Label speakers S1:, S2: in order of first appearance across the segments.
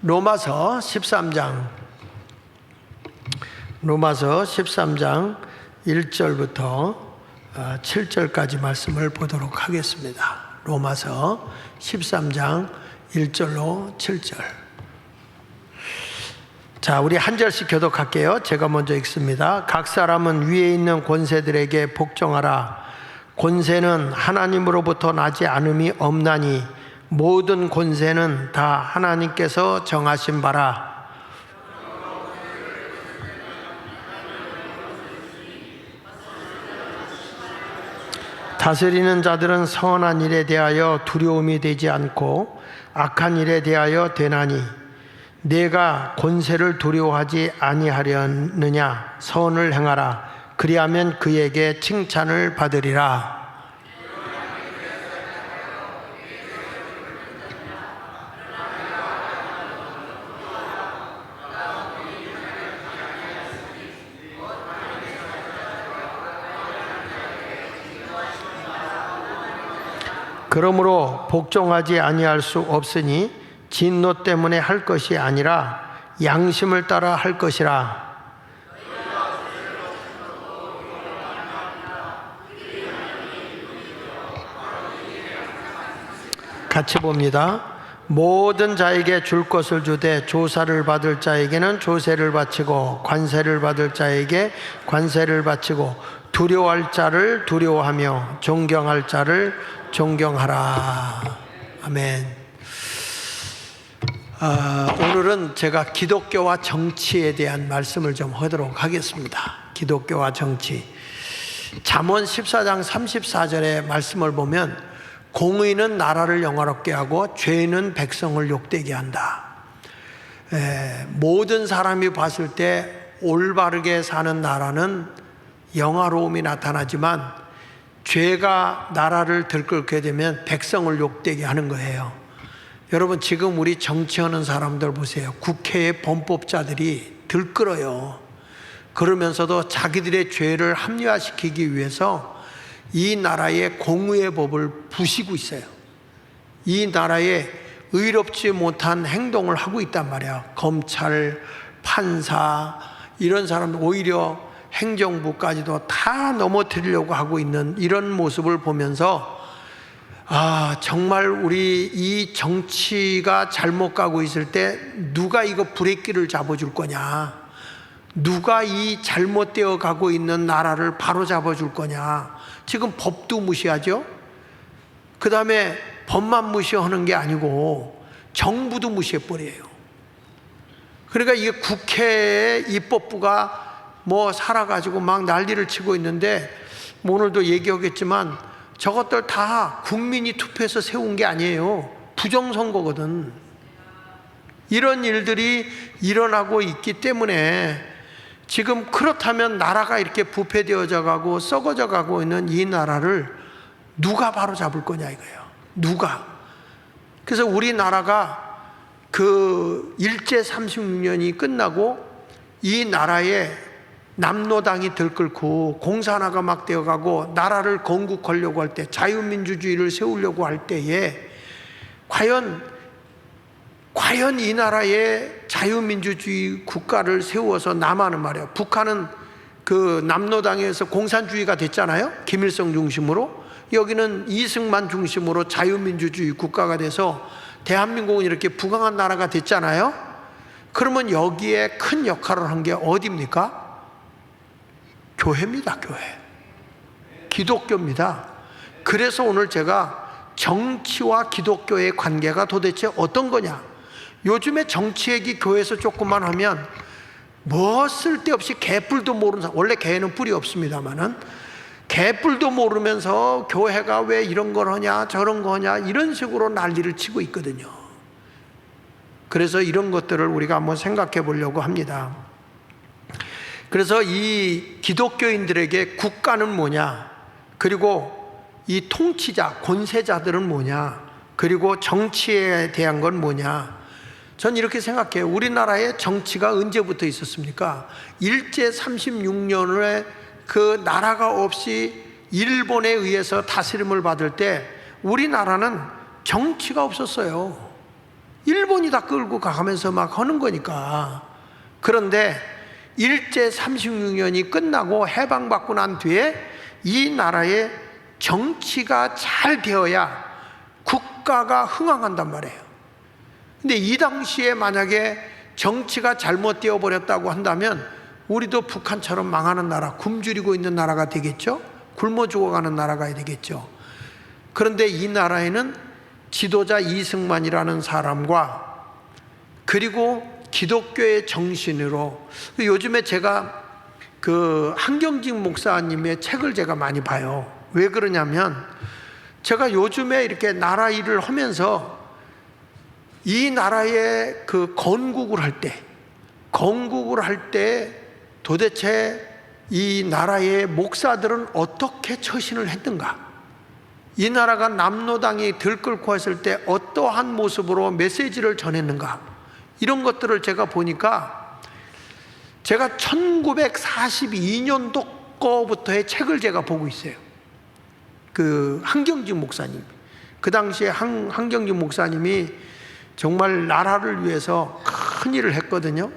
S1: 로마서 13장 1절부터 7절까지 말씀을 보도록 하겠습니다. 로마서 13장 1절로 7절. 자, 우리 한 절씩 교독할게요. 제가 먼저 읽습니다. 각 사람은 위에 있는 권세들에게 복종하라. 권세는 하나님으로부터 나지 않음이 없나니 모든 권세는 다 하나님께서 정하신 바라. 다스리는 자들은 선한 일에 대하여 두려움이 되지 않고 악한 일에 대하여 되나니 내가 권세를 두려워하지 아니하려느냐. 선을 행하라. 그리하면 그에게 칭찬을 받으리라. 그러므로 복종하지 아니할 수 없으니 진노 때문에 할 것이 아니라 양심을 따라 할 것이라. 같이 봅니다. 모든 자에게 줄 것을 주되 조사를 받을 자에게는 조세를 바치고 관세를 받을 자에게 관세를 바치고 두려워할 자를 두려워하며 존경할 자를 존경하라. 아멘. 오늘은 제가 기독교와 정치에 대한 말씀을 좀 하도록 하겠습니다. 기독교와 정치. 잠언 14장 34절의 말씀을 보면 공의는 나라를 영화롭게 하고 죄는 백성을 욕되게 한다. 모든 사람이 봤을 때 올바르게 사는 나라는 영화로움이 나타나지만 죄가 나라를 들끓게 되면 백성을 욕되게 하는 거예요. 여러분, 지금 우리 정치하는 사람들 보세요. 국회의 범법자들이 들끓어요. 그러면서도 자기들의 죄를 합리화시키기 위해서 이 나라의 공의의 법을 부시고 있어요. 이 나라에 의롭지 못한 행동을 하고 있단 말이야. 검찰, 판사 이런 사람들 오히려 행정부까지도 다 넘어뜨리려고 하고 있는 이런 모습을 보면서 정말 우리 이 정치가 잘못 가고 있을 때 누가 이거 브레이크를 잡아줄 거냐, 누가 이 잘못되어 가고 있는 나라를 바로 잡아줄 거냐. 지금 법도 무시하죠. 그 다음에 법만 무시하는 게 아니고 정부도 무시해버려요. 그러니까 이게 국회의 입법부가 살아가지고 막 난리를 치고 있는데, 오늘도 얘기하겠지만 저것들 다 국민이 투표해서 세운 게 아니에요. 부정선거거든. 이런 일들이 일어나고 있기 때문에 지금 그렇다면 나라가 이렇게 부패되어져 가고 썩어져 가고 있는 이 나라를 누가 바로 잡을 거냐 이거예요. 누가. 그래서 우리나라가 그 일제 36년이 끝나고 이 나라에 남로당이 들끓고 공산화가 막 되어가고 나라를 건국하려고 할 때, 자유민주주의를 세우려고 할 때에 과연 이 나라에 자유민주주의 국가를 세워서 남한은 말이에요. 북한은 그 남로당에서 공산주의가 됐잖아요. 김일성 중심으로. 여기는 이승만 중심으로 자유민주주의 국가가 돼서 대한민국은 이렇게 부강한 나라가 됐잖아요. 그러면 여기에 큰 역할을 한 게 어디입니까? 교회입니다. 교회. 기독교입니다. 그래서 오늘 제가 정치와 기독교의 관계가 도대체 어떤 거냐. 요즘에 정치 얘기 교회에서 조금만 하면 쓸데없이 개뿔도 모르는 사람, 원래 개는 뿔이 없습니다만은 개뿔도 모르면서 교회가 왜 이런 걸 하냐 저런 거 하냐 이런 식으로 난리를 치고 있거든요. 그래서 이런 것들을 우리가 한번 생각해 보려고 합니다. 그래서 이 기독교인들에게 국가는 뭐냐, 그리고 이 통치자, 권세자들은 뭐냐, 그리고 정치에 대한 건 뭐냐. 전 이렇게 생각해요. 우리나라의 정치가 언제부터 있었습니까? 일제 36년에 그 나라가 없이 일본에 의해서 다스림을 받을 때 우리나라는 정치가 없었어요. 일본이 다 끌고 가면서 막 하는 거니까. 그런데 일제 36년이 끝나고 해방받고 난 뒤에 이 나라의 정치가 잘 되어야 국가가 흥황한단 말이에요. 근데 이 당시에 만약에 정치가 잘못되어 버렸다고 한다면 우리도 북한처럼 망하는 나라, 굶주리고 있는 나라가 되겠죠. 굶어 죽어가는 나라가 되겠죠. 그런데 이 나라에는 지도자 이승만이라는 사람과 그리고 기독교의 정신으로, 요즘에 제가 그 한경직 목사님의 책을 제가 많이 봐요. 왜 그러냐면 제가 요즘에 이렇게 나라 일을 하면서 이 나라의 그 건국을 할 때 도대체 이 나라의 목사들은 어떻게 처신을 했는가, 이 나라가 남로당이 들끓고 했을 때 어떠한 모습으로 메시지를 전했는가, 이런 것들을 제가 보니까 제가 1942년도 거부터의 책을 제가 보고 있어요. 그 한경직 목사님, 그 당시에 한경직 목사님이 정말 나라를 위해서 큰 일을 했거든요.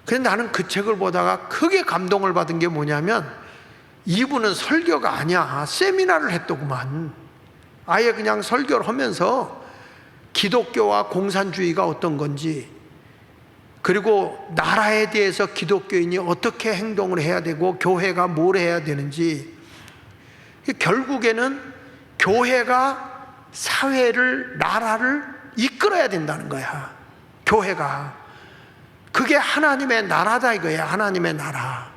S1: 그런데 나는 그 책을 보다가 크게 감동을 받은 게 뭐냐면 이분은 설교가 아니야, 세미나를 했더구만. 아예 그냥 설교를 하면서 기독교와 공산주의가 어떤 건지, 그리고 나라에 대해서 기독교인이 어떻게 행동을 해야 되고 교회가 뭘 해야 되는지, 결국에는 교회가 사회를, 나라를 이끌어야 된다는 거야. 교회가. 그게 하나님의 나라다 이거야. 하나님의 나라.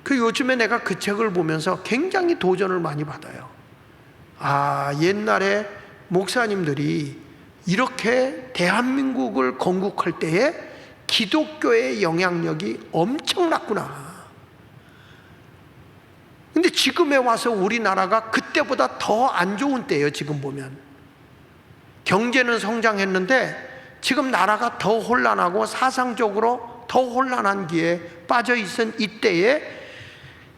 S1: 그 요즘에 내가 그 책을 보면서 굉장히 도전을 많이 받아요. 아, 옛날에 목사님들이 이렇게 대한민국을 건국할 때에 기독교의 영향력이 엄청났구나. 근데 지금에 와서 우리나라가 그때보다 더 안 좋은 때예요. 지금 보면 경제는 성장했는데 지금 나라가 더 혼란하고 사상적으로 더 혼란한 기에 빠져 있은 이때에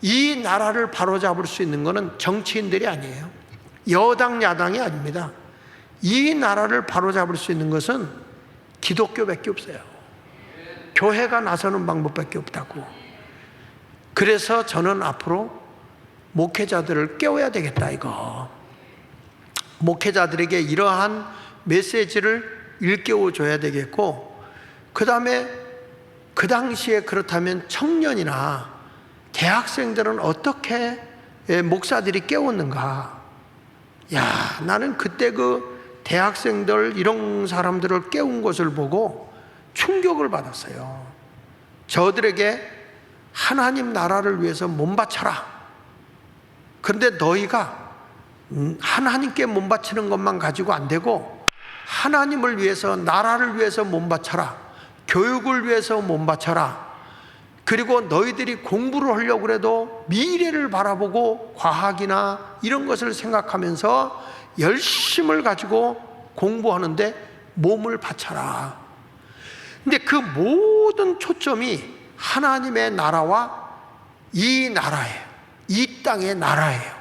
S1: 이 나라를 바로잡을 수 있는 것은 정치인들이 아니에요. 여당 야당이 아닙니다. 이 나라를 바로잡을 수 있는 것은 기독교밖에 없어요. 교회가 나서는 방법밖에 없다고. 그래서 저는 앞으로 목회자들을 깨워야 되겠다 이거. 목회자들에게 이러한 메시지를 일깨워 줘야 되겠고, 그 다음에 그 당시에 그렇다면 청년이나 대학생들은 어떻게 목사들이 깨웠는가. 야, 나는 그때 그 대학생들 이런 사람들을 깨운 것을 보고 충격을 받았어요. 저들에게 하나님 나라를 위해서 몸 바쳐라. 그런데 너희가 하나님께 몸 바치는 것만 가지고 안 되고 하나님을 위해서, 나라를 위해서 몸 바쳐라. 교육을 위해서 몸 바쳐라. 그리고 너희들이 공부를 하려고 해도 미래를 바라보고 과학이나 이런 것을 생각하면서 열심을 가지고 공부하는데 몸을 바쳐라. 근데 그 모든 초점이 하나님의 나라와 이 나라예요. 이 땅의 나라예요.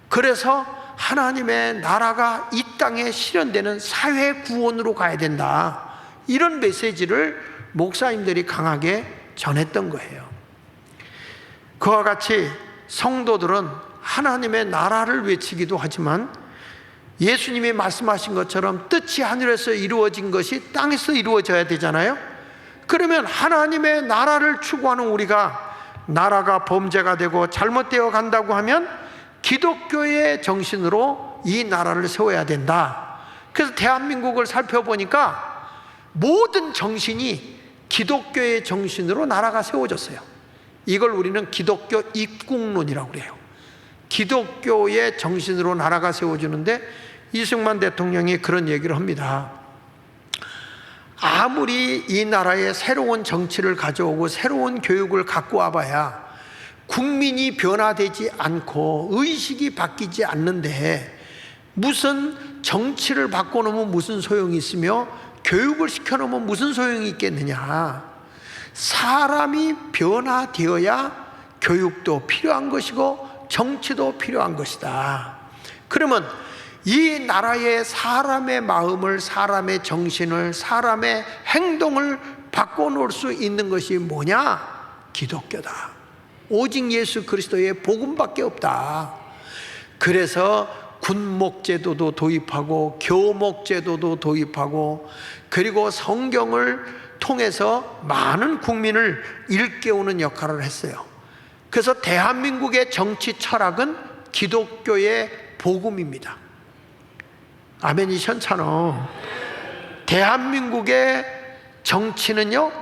S1: 그래서 하나님의 나라가 이 땅에 실현되는 사회 구원으로 가야 된다. 이런 메시지를 목사님들이 강하게 전했던 거예요. 그와 같이 성도들은 하나님의 나라를 외치기도 하지만 예수님이 말씀하신 것처럼 뜻이 하늘에서 이루어진 것이 땅에서 이루어져야 되잖아요. 그러면 하나님의 나라를 추구하는 우리가 나라가 범죄가 되고 잘못되어 간다고 하면 기독교의 정신으로 이 나라를 세워야 된다. 그래서 대한민국을 살펴보니까 모든 정신이 기독교의 정신으로 나라가 세워졌어요. 이걸 우리는 기독교 입국론이라고 그래요. 기독교의 정신으로 나라가 세워지는데 이승만 대통령이 그런 얘기를 합니다. 아무리 이 나라에 새로운 정치를 가져오고 새로운 교육을 갖고 와봐야 국민이 변화되지 않고 의식이 바뀌지 않는데 무슨 정치를 바꿔놓으면 무슨 소용이 있으며 교육을 시켜놓으면 무슨 소용이 있겠느냐. 사람이 변화되어야 교육도 필요한 것이고 정치도 필요한 것이다. 그러면 이 나라의 사람의 마음을, 사람의 정신을, 사람의 행동을 바꿔놓을 수 있는 것이 뭐냐? 기독교다. 오직 예수 그리스도의 복음밖에 없다. 그래서 군목제도도 도입하고 교목제도도 도입하고, 그리고 성경을 통해서 많은 국민을 일깨우는 역할을 했어요. 그래서 대한민국의 정치 철학은 기독교의 복음입니다. 아멘이 현찬어. 대한민국의 정치는요,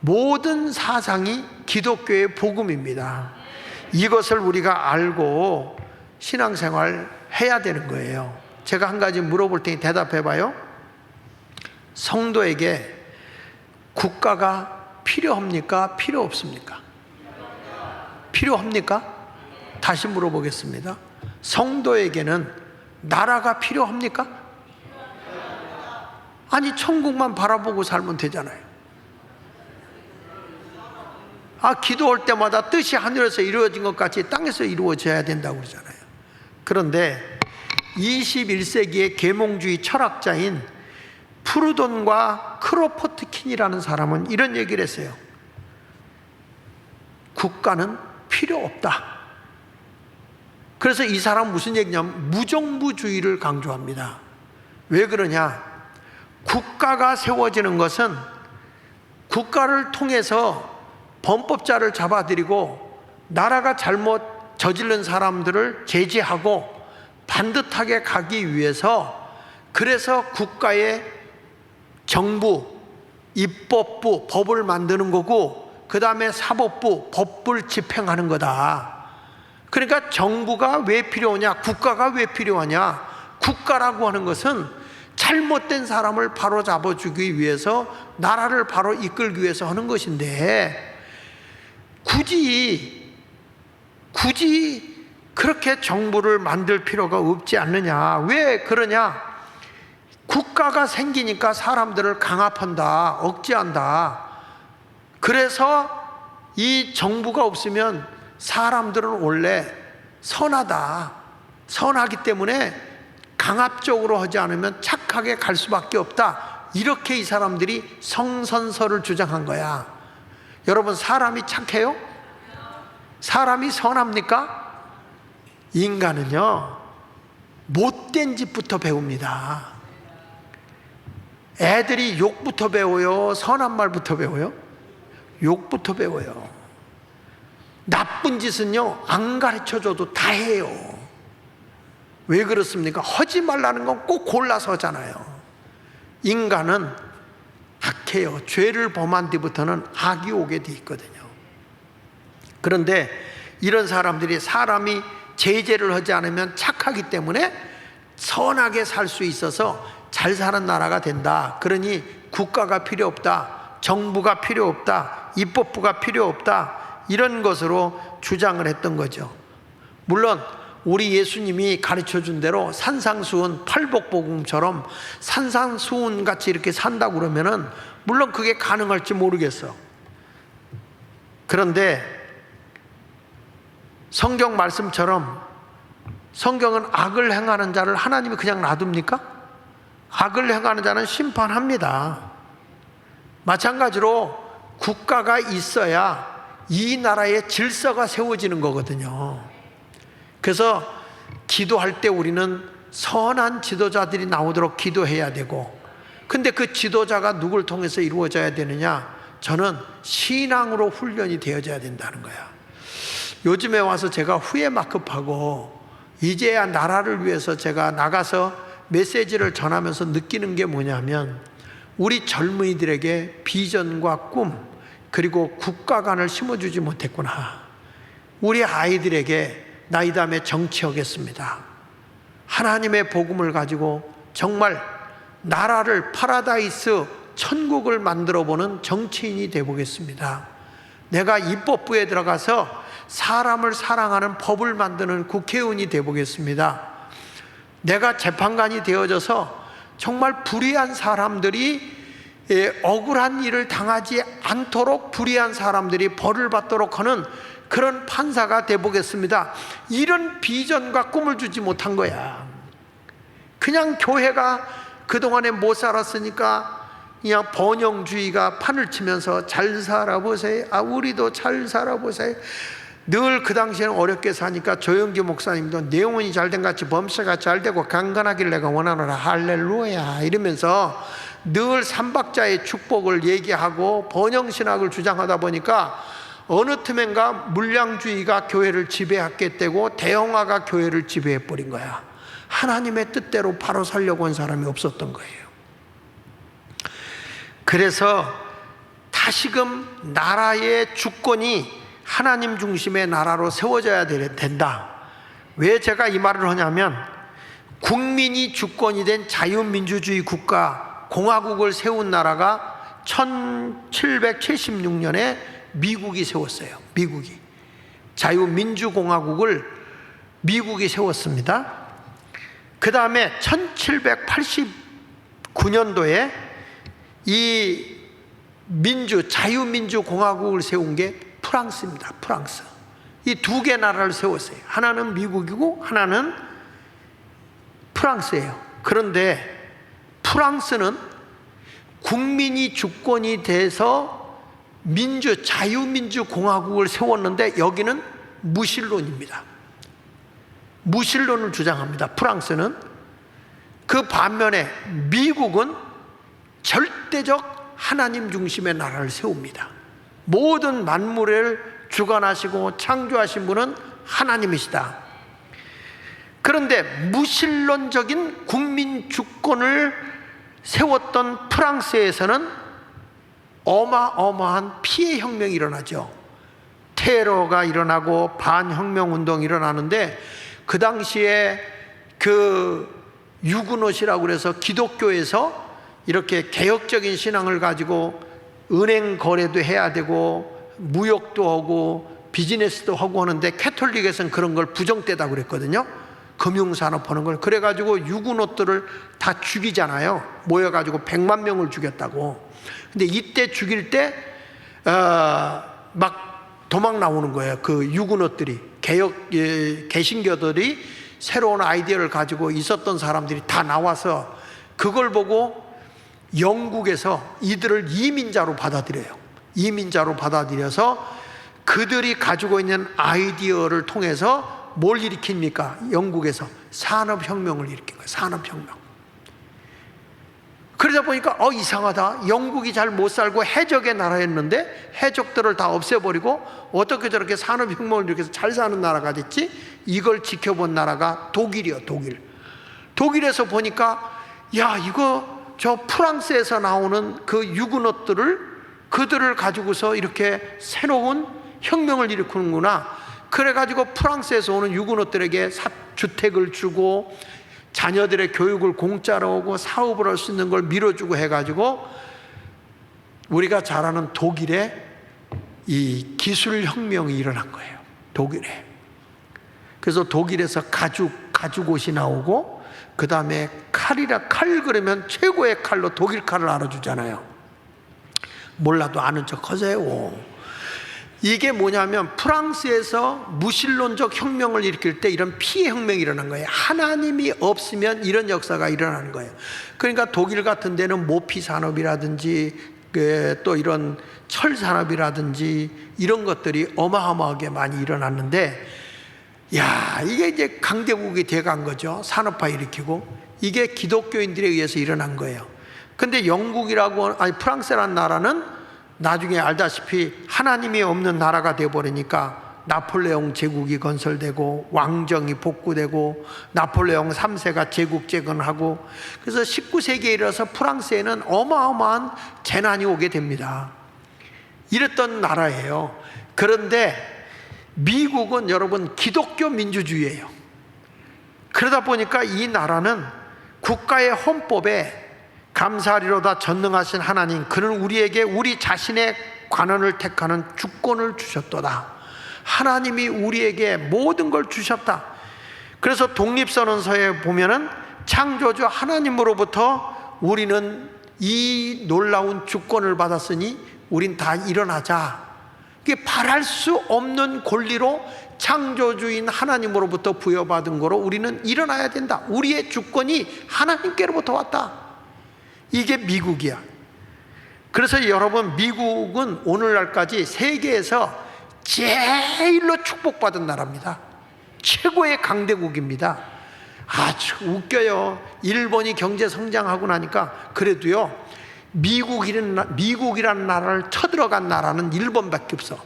S1: 모든 사상이 기독교의 복음입니다. 이것을 우리가 알고 신앙생활 해야 되는 거예요. 제가 한 가지 물어볼 테니 대답해 봐요. 성도에게 국가가 필요합니까? 필요 없습니까? 필요합니까? 다시 물어보겠습니다. 성도에게는 나라가 필요합니까? 아니, 천국만 바라보고 살면 되잖아요. 기도할 때마다 뜻이 하늘에서 이루어진 것 같이 땅에서 이루어져야 된다고 그러잖아요. 그런데 21세기의 계몽주의 철학자인 프루돈과 크로포트킨이라는 사람은 이런 얘기를 했어요. 국가는 필요 없다. 그래서 이 사람은 무슨 얘기냐면 무정부주의를 강조합니다. 왜 그러냐? 국가가 세워지는 것은 국가를 통해서 범법자를 잡아들이고 나라가 잘못 저지른 사람들을 제지하고 반듯하게 가기 위해서, 그래서 국가의 정부, 입법부, 법을 만드는 거고, 그 다음에 사법부, 법을 집행하는 거다. 그러니까 정부가 왜 필요하냐? 국가가 왜 필요하냐? 국가라고 하는 것은 잘못된 사람을 바로 잡아주기 위해서, 나라를 바로 이끌기 위해서 하는 것인데, 굳이 그렇게 정부를 만들 필요가 없지 않느냐? 왜 그러냐? 국가가 생기니까 사람들을 강압한다, 억제한다. 그래서 이 정부가 없으면 사람들은 원래 선하기 때문에 강압적으로 하지 않으면 착하게 갈 수밖에 없다. 이렇게 이 사람들이 성선설을 주장한 거야. 여러분, 사람이 착해요? 사람이 선합니까? 인간은요, 못된 짓부터 배웁니다. 애들이 욕부터 배워요? 선한 말부터 배워요? 욕부터 배워요. 나쁜 짓은요, 안 가르쳐줘도 다 해요. 왜 그렇습니까? 하지 말라는 건 꼭 골라서 하잖아요. 인간은 악해요. 죄를 범한 뒤부터는 악이 오게 돼 있거든요. 그런데 이런 사람들이, 사람이 제재를 하지 않으면 착하기 때문에 선하게 살 수 있어서 잘 사는 나라가 된다. 그러니 국가가 필요 없다, 정부가 필요 없다, 입법부가 필요 없다, 이런 것으로 주장을 했던 거죠. 물론 우리 예수님이 가르쳐준 대로 산상수훈, 팔복복음처럼 산상수훈같이 이렇게 산다고 그러면은 물론 그게 가능할지 모르겠어. 그런데 성경 말씀처럼 성경은 악을 행하는 자를 하나님이 그냥 놔둡니까? 악을 행하는 자는 심판합니다. 마찬가지로 국가가 있어야 이 나라의 질서가 세워지는 거거든요. 그래서 기도할 때 우리는 선한 지도자들이 나오도록 기도해야 되고, 근데 그 지도자가 누굴 통해서 이루어져야 되느냐? 저는 신앙으로 훈련이 되어져야 된다는 거야. 요즘에 와서 제가 후회막급하고 이제야 나라를 위해서 제가 나가서 메시지를 전하면서 느끼는 게 뭐냐면, 우리 젊은이들에게 비전과 꿈, 그리고 국가관을 심어주지 못했구나. 우리 아이들에게 나 이 다음에 정치하겠습니다, 하나님의 복음을 가지고 정말 나라를, 파라다이스, 천국을 만들어보는 정치인이 되어보겠습니다. 내가 입법부에 들어가서 사람을 사랑하는 법을 만드는 국회의원이 되어보겠습니다. 내가 재판관이 되어져서 정말 불의한 사람들이 억울한 일을 당하지 않도록, 불의한 사람들이 벌을 받도록 하는 그런 판사가 되어보겠습니다. 이런 비전과 꿈을 주지 못한 거야. 그냥 교회가 그동안에 못 살았으니까 그냥 번영주의가 판을 치면서 잘 살아보세요. 우리도 잘 살아보세요. 늘 그 당시에는 어렵게 사니까 조영기 목사님도 내용이 잘된 같이 범사가 잘되고 강건하길 내가 원하노라 할렐루야 이러면서 늘 삼박자의 축복을 얘기하고 번영신학을 주장하다 보니까 어느 틈엔가 물량주의가 교회를 지배하게 되고 대형화가 교회를 지배해버린 거야. 하나님의 뜻대로 바로 살려고 한 사람이 없었던 거예요. 그래서 다시금 나라의 주권이 하나님 중심의 나라로 세워져야 된다. 왜 제가 이 말을 하냐면 국민이 주권이 된 자유민주주의 국가 공화국을 세운 나라가 1776년에 미국이 세웠어요. 미국이 자유민주공화국을 미국이 세웠습니다. 그 다음에 1789년도에 이 자유민주공화국을 세운 게 프랑스입니다. 프랑스. 이 두 개 나라를 세웠어요. 하나는 미국이고 하나는 프랑스예요. 그런데 프랑스는 국민이 주권이 돼서 자유민주공화국을 세웠는데 여기는 무신론입니다. 무신론을 주장합니다. 프랑스는. 그 반면에 미국은 절대적 하나님 중심의 나라를 세웁니다. 모든 만물을 주관하시고 창조하신 분은 하나님이시다. 그런데 무신론적인 국민 주권을 세웠던 프랑스에서는 어마어마한 피해 혁명이 일어나죠. 테러가 일어나고 반혁명 운동이 일어나는데 그 당시에 그 유그노시라고 그래서 기독교에서 이렇게 개혁적인 신앙을 가지고 은행 거래도 해야 되고 무역도 하고 비즈니스도 하고 하는데 캐톨릭에서는 그런 걸 부정되다고 그랬거든요. 금융산업 하는 걸. 그래가지고 유구노트를 다 죽이잖아요. 모여가지고 100만 명을 죽였다고. 근데 이때 죽일 때 막 도망 나오는 거예요. 그 유구노트들이 개신교들이 새로운 아이디어를 가지고 있었던 사람들이 다 나와서 그걸 보고 영국에서 이들을 이민자로 받아들여요. 이민자로 받아들여서 그들이 가지고 있는 아이디어를 통해서 뭘 일으킵니까? 영국에서 산업혁명을 일으킨 거예요. 산업혁명. 그러다 보니까 이상하다. 영국이 잘 못 살고 해적의 나라였는데 해적들을 다 없애버리고 어떻게 저렇게 산업혁명을 일으켜서 잘 사는 나라가 됐지? 이걸 지켜본 나라가 독일이요. 독일. 독일에서 보니까 이거 저 프랑스에서 나오는 그 그들을 가지고서 이렇게 새로운 혁명을 일으키는구나. 그래가지고 프랑스에서 오는 유구노들에게 주택을 주고 자녀들의 교육을 공짜로 하고 사업을 할 수 있는 걸 밀어주고 해가지고 우리가 잘 아는 독일에 이 기술혁명이 일어난 거예요. 독일에. 그래서 독일에서 가죽옷이 나오고 그 다음에 칼 그러면 최고의 칼로 독일 칼을 알아주잖아요. 몰라도 아는 척 하세요. 이게 뭐냐면 프랑스에서 무신론적 혁명을 일으킬 때 이런 피해 혁명이 일어난 거예요. 하나님이 없으면 이런 역사가 일어나는 거예요. 그러니까 독일 같은 데는 모피 산업이라든지 또 이런 철 산업이라든지 이런 것들이 어마어마하게 많이 일어났는데 이게 이제 강대국이 돼간 거죠. 산업화 일으키고. 이게 기독교인들에 의해서 일어난 거예요. 근데 프랑스라는 나라는 나중에 알다시피 하나님이 없는 나라가 되어버리니까 나폴레옹 제국이 건설되고 왕정이 복구되고 나폴레옹 3세가 제국 재건하고 그래서 19세기에 이르러서 프랑스에는 어마어마한 재난이 오게 됩니다. 이랬던 나라예요. 그런데 미국은 여러분 기독교 민주주의예요. 그러다 보니까 이 나라는 국가의 헌법에 감사하리로다 전능하신 하나님 그는 우리에게 우리 자신의 관원을 택하는 주권을 주셨도다. 하나님이 우리에게 모든 걸 주셨다. 그래서 독립선언서에 보면은 창조주 하나님으로부터 우리는 이 놀라운 주권을 받았으니 우린 다 일어나자. 이게 바랄 수 없는 권리로 창조주인 하나님으로부터 부여받은 거로 우리는 일어나야 된다. 우리의 주권이 하나님께로부터 왔다. 이게 미국이야. 그래서 여러분, 미국은 오늘날까지 세계에서 제일로 축복받은 나라입니다. 최고의 강대국입니다. 아주 웃겨요. 일본이 경제 성장하고 나니까 그래도요, 미국이라는 나라를 쳐들어간 나라는 일본밖에 없어.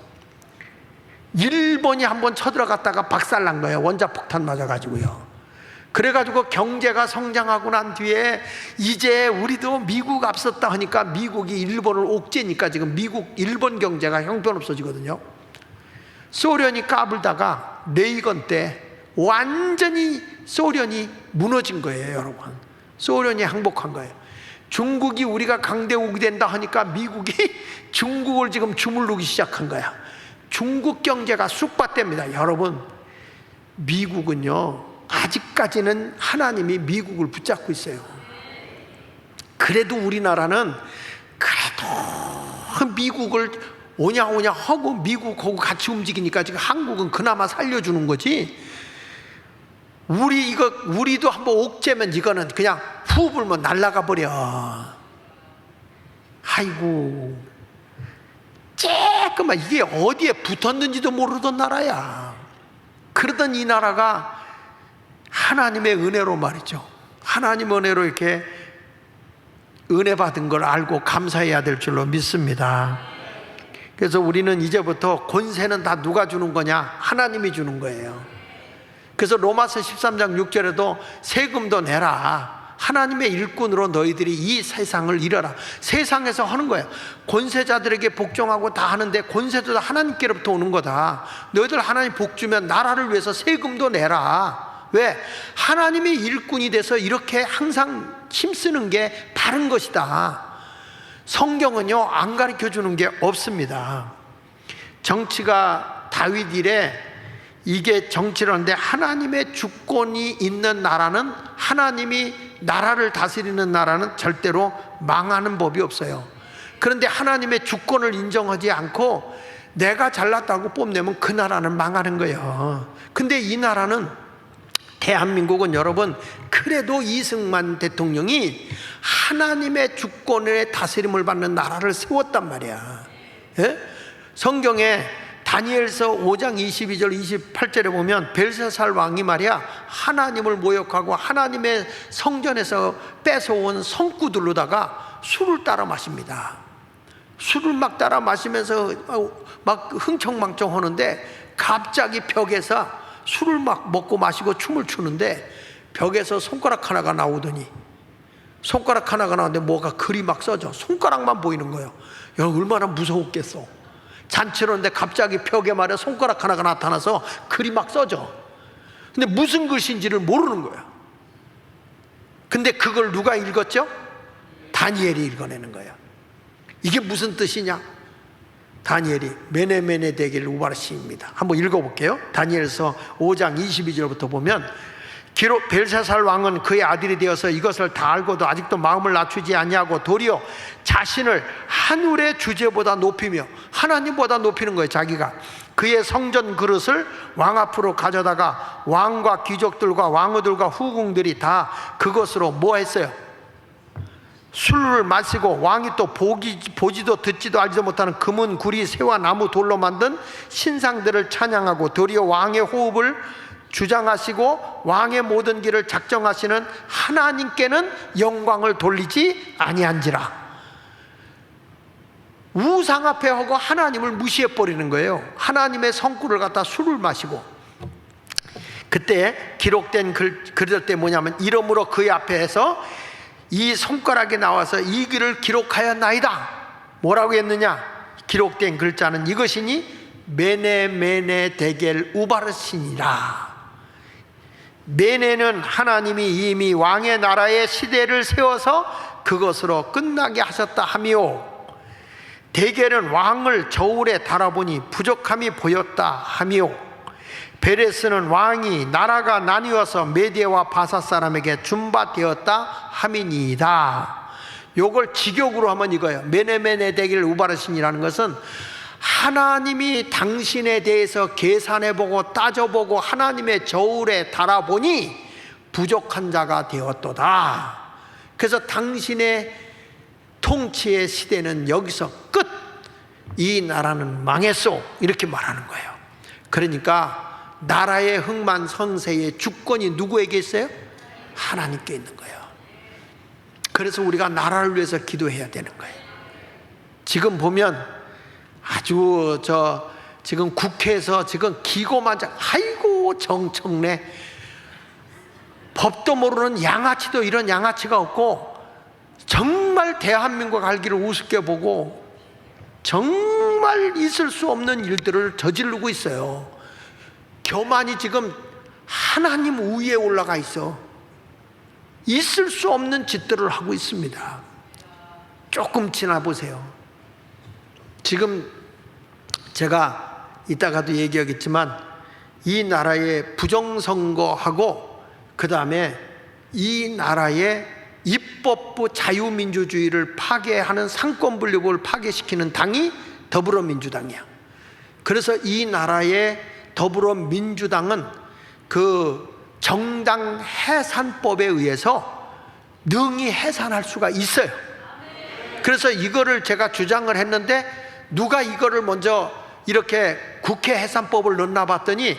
S1: 일본이 한번 쳐들어갔다가 박살난 거예요. 원자폭탄 맞아가지고요. 그래가지고 경제가 성장하고 난 뒤에 이제 우리도 미국 앞섰다 하니까 미국이 일본을 옥죄니까 지금 일본 경제가 형편없어지거든요. 소련이 까불다가 레이건 때 완전히 소련이 무너진 거예요, 여러분. 소련이 항복한 거예요. 중국이 우리가 강대국이 된다 하니까 미국이 중국을 지금 주물르기 시작한 거야. 중국 경제가 쑥밭됩니다. 여러분, 미국은요, 아직까지는 하나님이 미국을 붙잡고 있어요. 그래도 우리나라는 그래도 미국을 오냐 하고 미국하고 같이 움직이니까 지금 한국은 그나마 살려주는 거지. 우리도 한번 옥죄면 이거는 그냥 후 불면 날아가 버려. 아이고, 쬐끔만 이게 어디에 붙었는지도 모르던 나라야. 그러던 이 나라가 하나님의 은혜로 말이죠, 하나님 은혜로 이렇게 은혜 받은 걸 알고 감사해야 될 줄로 믿습니다. 그래서 우리는 이제부터 권세는 다 누가 주는 거냐? 하나님이 주는 거예요. 그래서 로마서 13장 6절에도 세금도 내라. 하나님의 일꾼으로 너희들이 이 세상을 이뤄라. 세상에서 하는 거예요. 권세자들에게 복종하고 다 하는데 권세도 다 하나님께로부터 오는 거다. 너희들 하나님 복 주면 나라를 위해서 세금도 내라. 왜? 하나님의 일꾼이 돼서 이렇게 항상 힘쓰는 게 바른 것이다. 성경은요, 안 가르쳐 주는 게 없습니다. 정치가 다윗 이래 이게 정치라는데, 하나님의 주권이 있는 나라는, 하나님이 나라를 다스리는 나라는 절대로 망하는 법이 없어요. 그런데 하나님의 주권을 인정하지 않고 내가 잘났다고 뽐내면 그 나라는 망하는 거예요. 근데 이 나라는, 대한민국은 여러분, 그래도 이승만 대통령이 하나님의 주권의 다스림을 받는 나라를 세웠단 말이야. 예? 성경에 다니엘서 5장 22절 28절에 보면 벨사살 왕이 말이야, 하나님을 모욕하고 하나님의 성전에서 뺏어온 성구들로다가 술을 따라 마십니다. 술을 막 따라 마시면서 막 흥청망청 하는데, 갑자기 벽에서 술을 막 먹고 마시고 춤을 추는데 벽에서 손가락 하나가 나오더니, 손가락 하나가 나오는데 뭐가 글이 막 써져. 손가락만 보이는 거예요. 야, 얼마나 무서웠겠어. 잔치를 하는데 갑자기 벽에 말이야 손가락 하나가 나타나서 글이 막 써져. 근데 무슨 글씨인지를 모르는 거야. 근데 그걸 누가 읽었죠? 다니엘이 읽어내는 거야. 이게 무슨 뜻이냐? 다니엘이 메네메네 데겔 우바르시입니다. 한번 읽어볼게요. 다니엘서 5장 22절부터 보면, 기록 벨사살 왕은 그의 아들이 되어서 이것을 다 알고도 아직도 마음을 낮추지 아니하고 도리어 자신을 하늘의 주제보다 높이며, 하나님보다 높이는 거예요. 자기가 그의 성전 그릇을 왕 앞으로 가져다가 왕과 귀족들과 왕후들과 후궁들이 다 그것으로 뭐 했어요? 술을 마시고, 왕이 또 보지도 듣지도 알지도 못하는 금은 구리 새와 나무 돌로 만든 신상들을 찬양하고, 도리어 왕의 호흡을 주장하시고 왕의 모든 길을 작정하시는 하나님께는 영광을 돌리지 아니한지라. 우상 앞에 하고 하나님을 무시해버리는 거예요. 하나님의 성구를 갖다 술을 마시고. 그때 기록된 글들 때 뭐냐면, 이러므로 그의 앞에서 이 손가락에 나와서 이 글을 기록하였나이다. 뭐라고 했느냐? 기록된 글자는 이것이니 메네메네 데겔 우바르시니라. 메네는 하나님이 이미 왕의 나라의 시대를 세워서 그것으로 끝나게 하셨다 하며, 데겔은 왕을 저울에 달아보니 부족함이 보였다 하며, 베레스는 왕이 나라가 나뉘어서 메디아와 바사 사람에게 준바되었다 함이니이다. 요걸 직역으로 하면 이거예요. 메네메네 데겔 우바르신이라는 것은 하나님이 당신에 대해서 계산해보고 따져보고 하나님의 저울에 달아보니 부족한 자가 되었도다. 그래서 당신의 통치의 시대는 여기서 끝. 이 나라는 망했소. 이렇게 말하는 거예요. 그러니까 나라의 흥만 선세의 주권이 누구에게 있어요? 하나님께 있는 거예요. 그래서 우리가 나라를 위해서 기도해야 되는 거예요. 지금 보면 아주 지금 국회에서 지금 기고만장, 아이고 정청래, 법도 모르는 양아치도 이런 양아치가 없고 정말 대한민국 알기를 우습게 보고 정말 있을 수 없는 일들을 저지르고 있어요. 교만이 지금 하나님 위에 올라가 있어. 있을 수 없는 짓들을 하고 있습니다. 조금 지나보세요. 지금 제가 이따가도 얘기하겠지만 이 나라의 부정선거하고 그 다음에 이 나라의 입법부 자유민주주의를 파괴하는 상권분립을 파괴시키는 당이 더불어민주당이야. 그래서 이 나라의 더불어민주당은 그 정당 해산법에 의해서 능히 해산할 수가 있어요. 그래서 이거를 제가 주장을 했는데 누가 이거를 먼저 이렇게 국회 해산법을 넣나 봤더니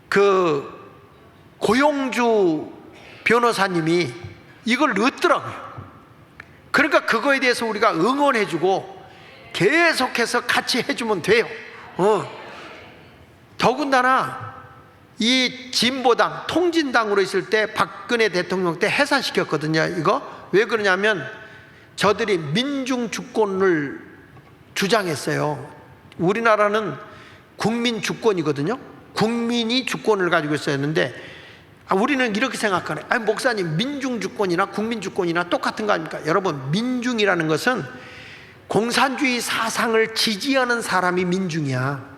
S1: 그 고용주 변호사님이 이걸 넣었더라고요. 그러니까 그거에 대해서 우리가 응원해주고 계속해서 같이 해주면 돼요. 더군다나 이 진보당 통진당으로 있을 때 박근혜 대통령 때 해산시켰거든요. 이거 왜 그러냐면 저들이 민중주권을 주장했어요. 우리나라는 국민주권이거든요. 국민이 주권을 가지고 있었는데 우리는 이렇게 생각하네. 아니 목사님, 민중주권이나 국민주권이나 똑같은 거 아닙니까? 여러분, 민중이라는 것은 공산주의 사상을 지지하는 사람이 민중이야.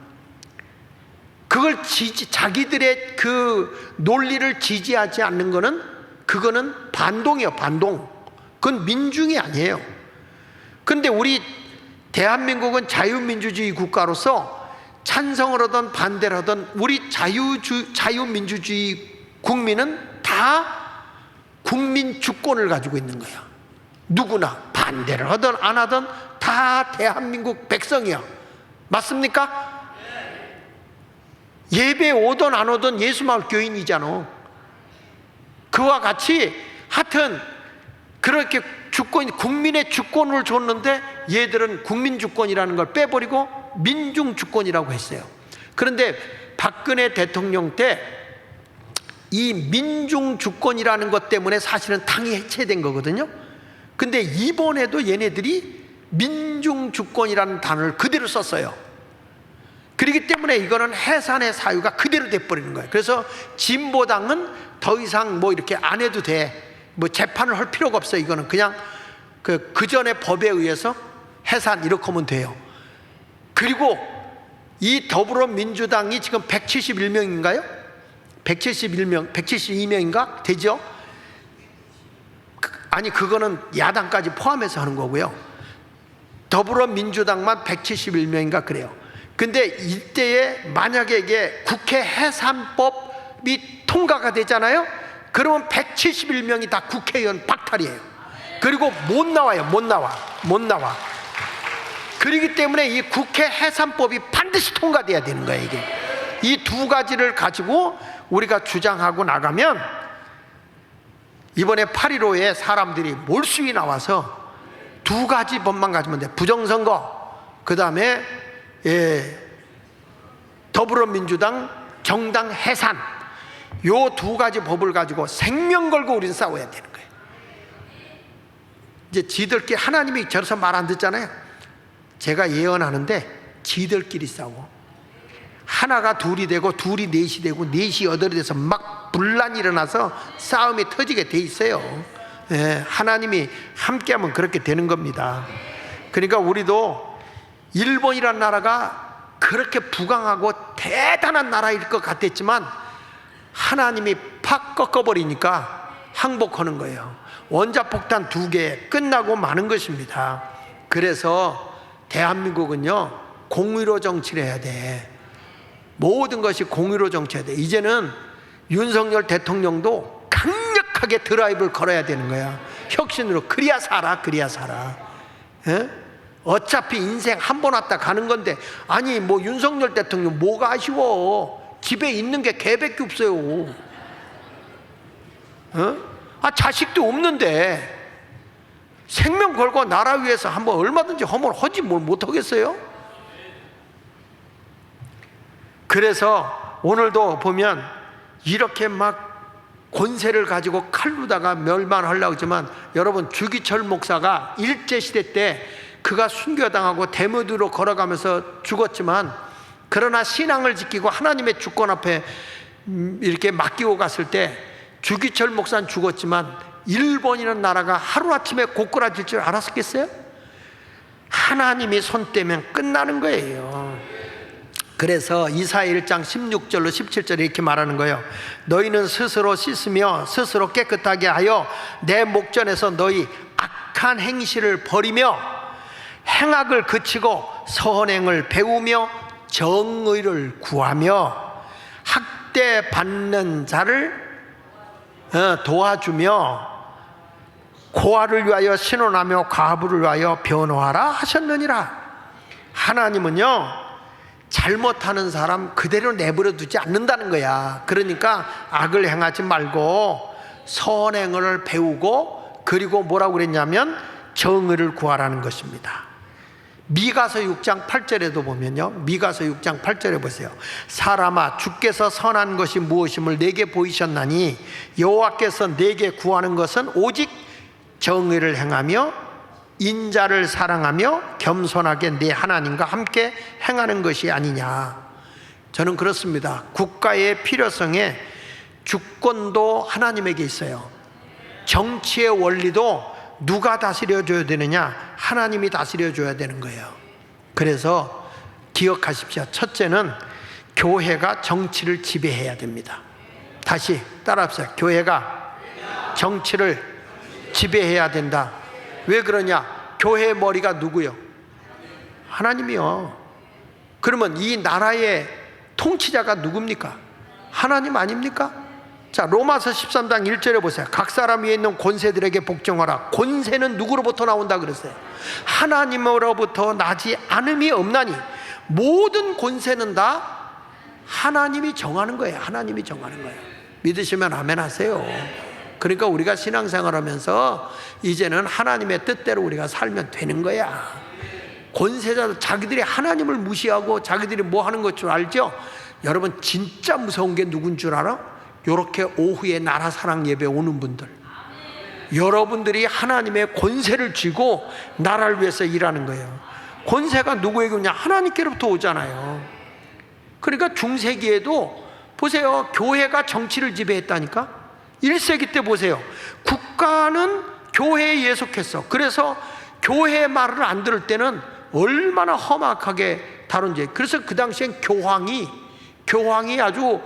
S1: 그걸 자기들의 그 논리를 지지하지 않는 거는 그거는 반동이에요. 반동. 그건 민중이 아니에요. 근데 우리 대한민국은 자유민주주의 국가로서 찬성을 하든 반대를 하든 우리 자유민주주의 국민은 다 국민 주권을 가지고 있는 거야. 누구나 반대를 하든 안 하든 다 대한민국 백성이야. 맞습니까? 예배 오든 안 오든 예수마을 교인이잖아. 그와 같이 하여튼 그렇게 국민의 주권을 줬는데 얘들은 국민주권이라는 걸 빼버리고 민중주권이라고 했어요. 그런데 박근혜 대통령 때 이 민중주권이라는 것 때문에 사실은 당이 해체된 거거든요. 근데 이번에도 얘네들이 민중주권이라는 단어를 그대로 썼어요. 그렇기 때문에 이거는 해산의 사유가 그대로 돼버리는 거예요. 그래서 진보당은 더 이상 뭐 이렇게 안 해도 돼. 뭐 재판을 할 필요가 없어요. 이거는 그냥 그 전에 법에 의해서 해산 이렇게 하면 돼요. 그리고 이 더불어민주당이 지금 171명인가요? 171명, 172명인가? 되죠? 아니 그거는 야당까지 포함해서 하는 거고요. 더불어민주당만 171명인가 그래요. 근데 이때에 만약에 이게 국회 해산법이 통과가 되잖아요. 그러면 171명이 다 국회의원 박탈이에요. 그리고 못 나와요. 못 나와. 그렇기 때문에 이 국회 해산법이 반드시 통과돼야 되는 거예요. 이게 이 두 가지를 가지고 우리가 주장하고 나가면 이번에 8.15에 사람들이 몰수히 나와서 두 가지 법만 가지면 돼. 부정선거, 그 다음에 더불어민주당 정당 해산, 요 두 가지 법을 가지고 생명 걸고 우리는 싸워야 되는 거예요. 이제 지들끼리 하나님이 저래서 말 안 듣잖아요. 제가 예언하는데 지들끼리 싸워. 하나가 둘이 되고 둘이 넷이 되고 넷이 여덟이 돼서 막 분란이 일어나서 싸움이 터지게 돼 있어요. 하나님이 함께하면 그렇게 되는 겁니다. 그러니까 우리도 일본이란 나라가 그렇게 부강하고 대단한 나라일 것 같았지만 하나님이 팍 꺾어버리니까 항복하는 거예요. 원자폭탄 2개 끝나고 마는 것입니다. 그래서 대한민국은요 공의로 정치를 해야 돼. 모든 것이 공의로 정치해야 돼. 이제는 윤석열 대통령도 강력하게 드라이브를 걸어야 되는 거야. 혁신으로. 그래야 살아. 예? 어차피 인생 한 번 왔다 가는 건데, 아니 뭐 윤석열 대통령 뭐가 아쉬워. 집에 있는 게 개밖에 없어요. 자식도 없는데 생명 걸고 나라 위해서 한번 얼마든지 허물하지 뭘 못하겠어요? 그래서 오늘도 보면 이렇게 막 권세를 가지고 칼로다가 멸망하려고 하지만, 여러분 주기철 목사가 일제시대 때 그가 순교당하고 대무드로 걸어가면서 죽었지만, 그러나 신앙을 지키고 하나님의 주권 앞에 이렇게 맡기고 갔을 때 주기철 목사는 죽었지만 일본이라는 나라가 하루아침에 고꾸라질 줄 알았겠어요? 하나님이 손 떼면 끝나는 거예요. 그래서 이사야 1장 16절로 17절에 이렇게 말하는 거예요. 너희는 스스로 씻으며 스스로 깨끗하게 하여 내 목전에서 너희 악한 행실을 버리며 행악을 그치고 선행을 배우며 정의를 구하며 학대받는 자를 도와주며 고아를 위하여 신원하며 과부를 위하여 변호하라 하셨느니라. 하나님은요, 잘못하는 사람 그대로 내버려 두지 않는다는 거야. 그러니까 악을 행하지 말고 선행을 배우고, 그리고 뭐라고 그랬냐면 정의를 구하라는 것입니다. 미가서 6장 8절에도 보면요, 미가서 6장 8절에 보세요. 사람아, 주께서 선한 것이 무엇임을 내게 보이셨나니 여호와께서 내게 구하는 것은 오직 정의를 행하며 인자를 사랑하며 겸손하게 내 하나님과 함께 행하는 것이 아니냐. 저는 그렇습니다. 국가의 필요성에 주권도 하나님에게 있어요. 정치의 원리도 누가 다스려줘야 되느냐? 하나님이 다스려줘야 되는 거예요. 그래서 기억하십시오. 첫째는 교회가 정치를 지배해야 됩니다. 다시 따라합시다. 교회가 정치를 지배해야 된다. 왜 그러냐? 교회의 머리가 누구요? 하나님이요. 그러면 이 나라의 통치자가 누굽니까? 하나님 아닙니까? 자, 로마서 13장 1절에 보세요. 각 사람 위에 있는 권세들에게 복종하라. 권세는 누구로부터 나온다 그랬어요? 하나님으로부터 나지 않음이 없나니. 모든 권세는 다 하나님이 정하는 거예요. 하나님이 정하는 거예요. 믿으시면 아멘 하세요. 그러니까 우리가 신앙생활 하면서 이제는 하나님의 뜻대로 우리가 살면 되는 거야. 권세자들 자기들이 하나님을 무시하고 자기들이 뭐 하는 것 줄 알죠? 여러분 진짜 무서운 게 누군 줄 알아? 요렇게 오후에 나라 사랑 예배 오는 분들, 여러분들이 하나님의 권세를 쥐고 나라를 위해서 일하는 거예요. 권세가 누구에게 오냐? 하나님께로부터 오잖아요. 그러니까 중세기에도 보세요. 교회가 정치를 지배했다니까. 1세기 때 보세요. 국가는 교회에 예속했어. 그래서 교회의 말을 안 들을 때는 얼마나 험악하게 다룬지. 그래서 그 당시엔 교황이 아주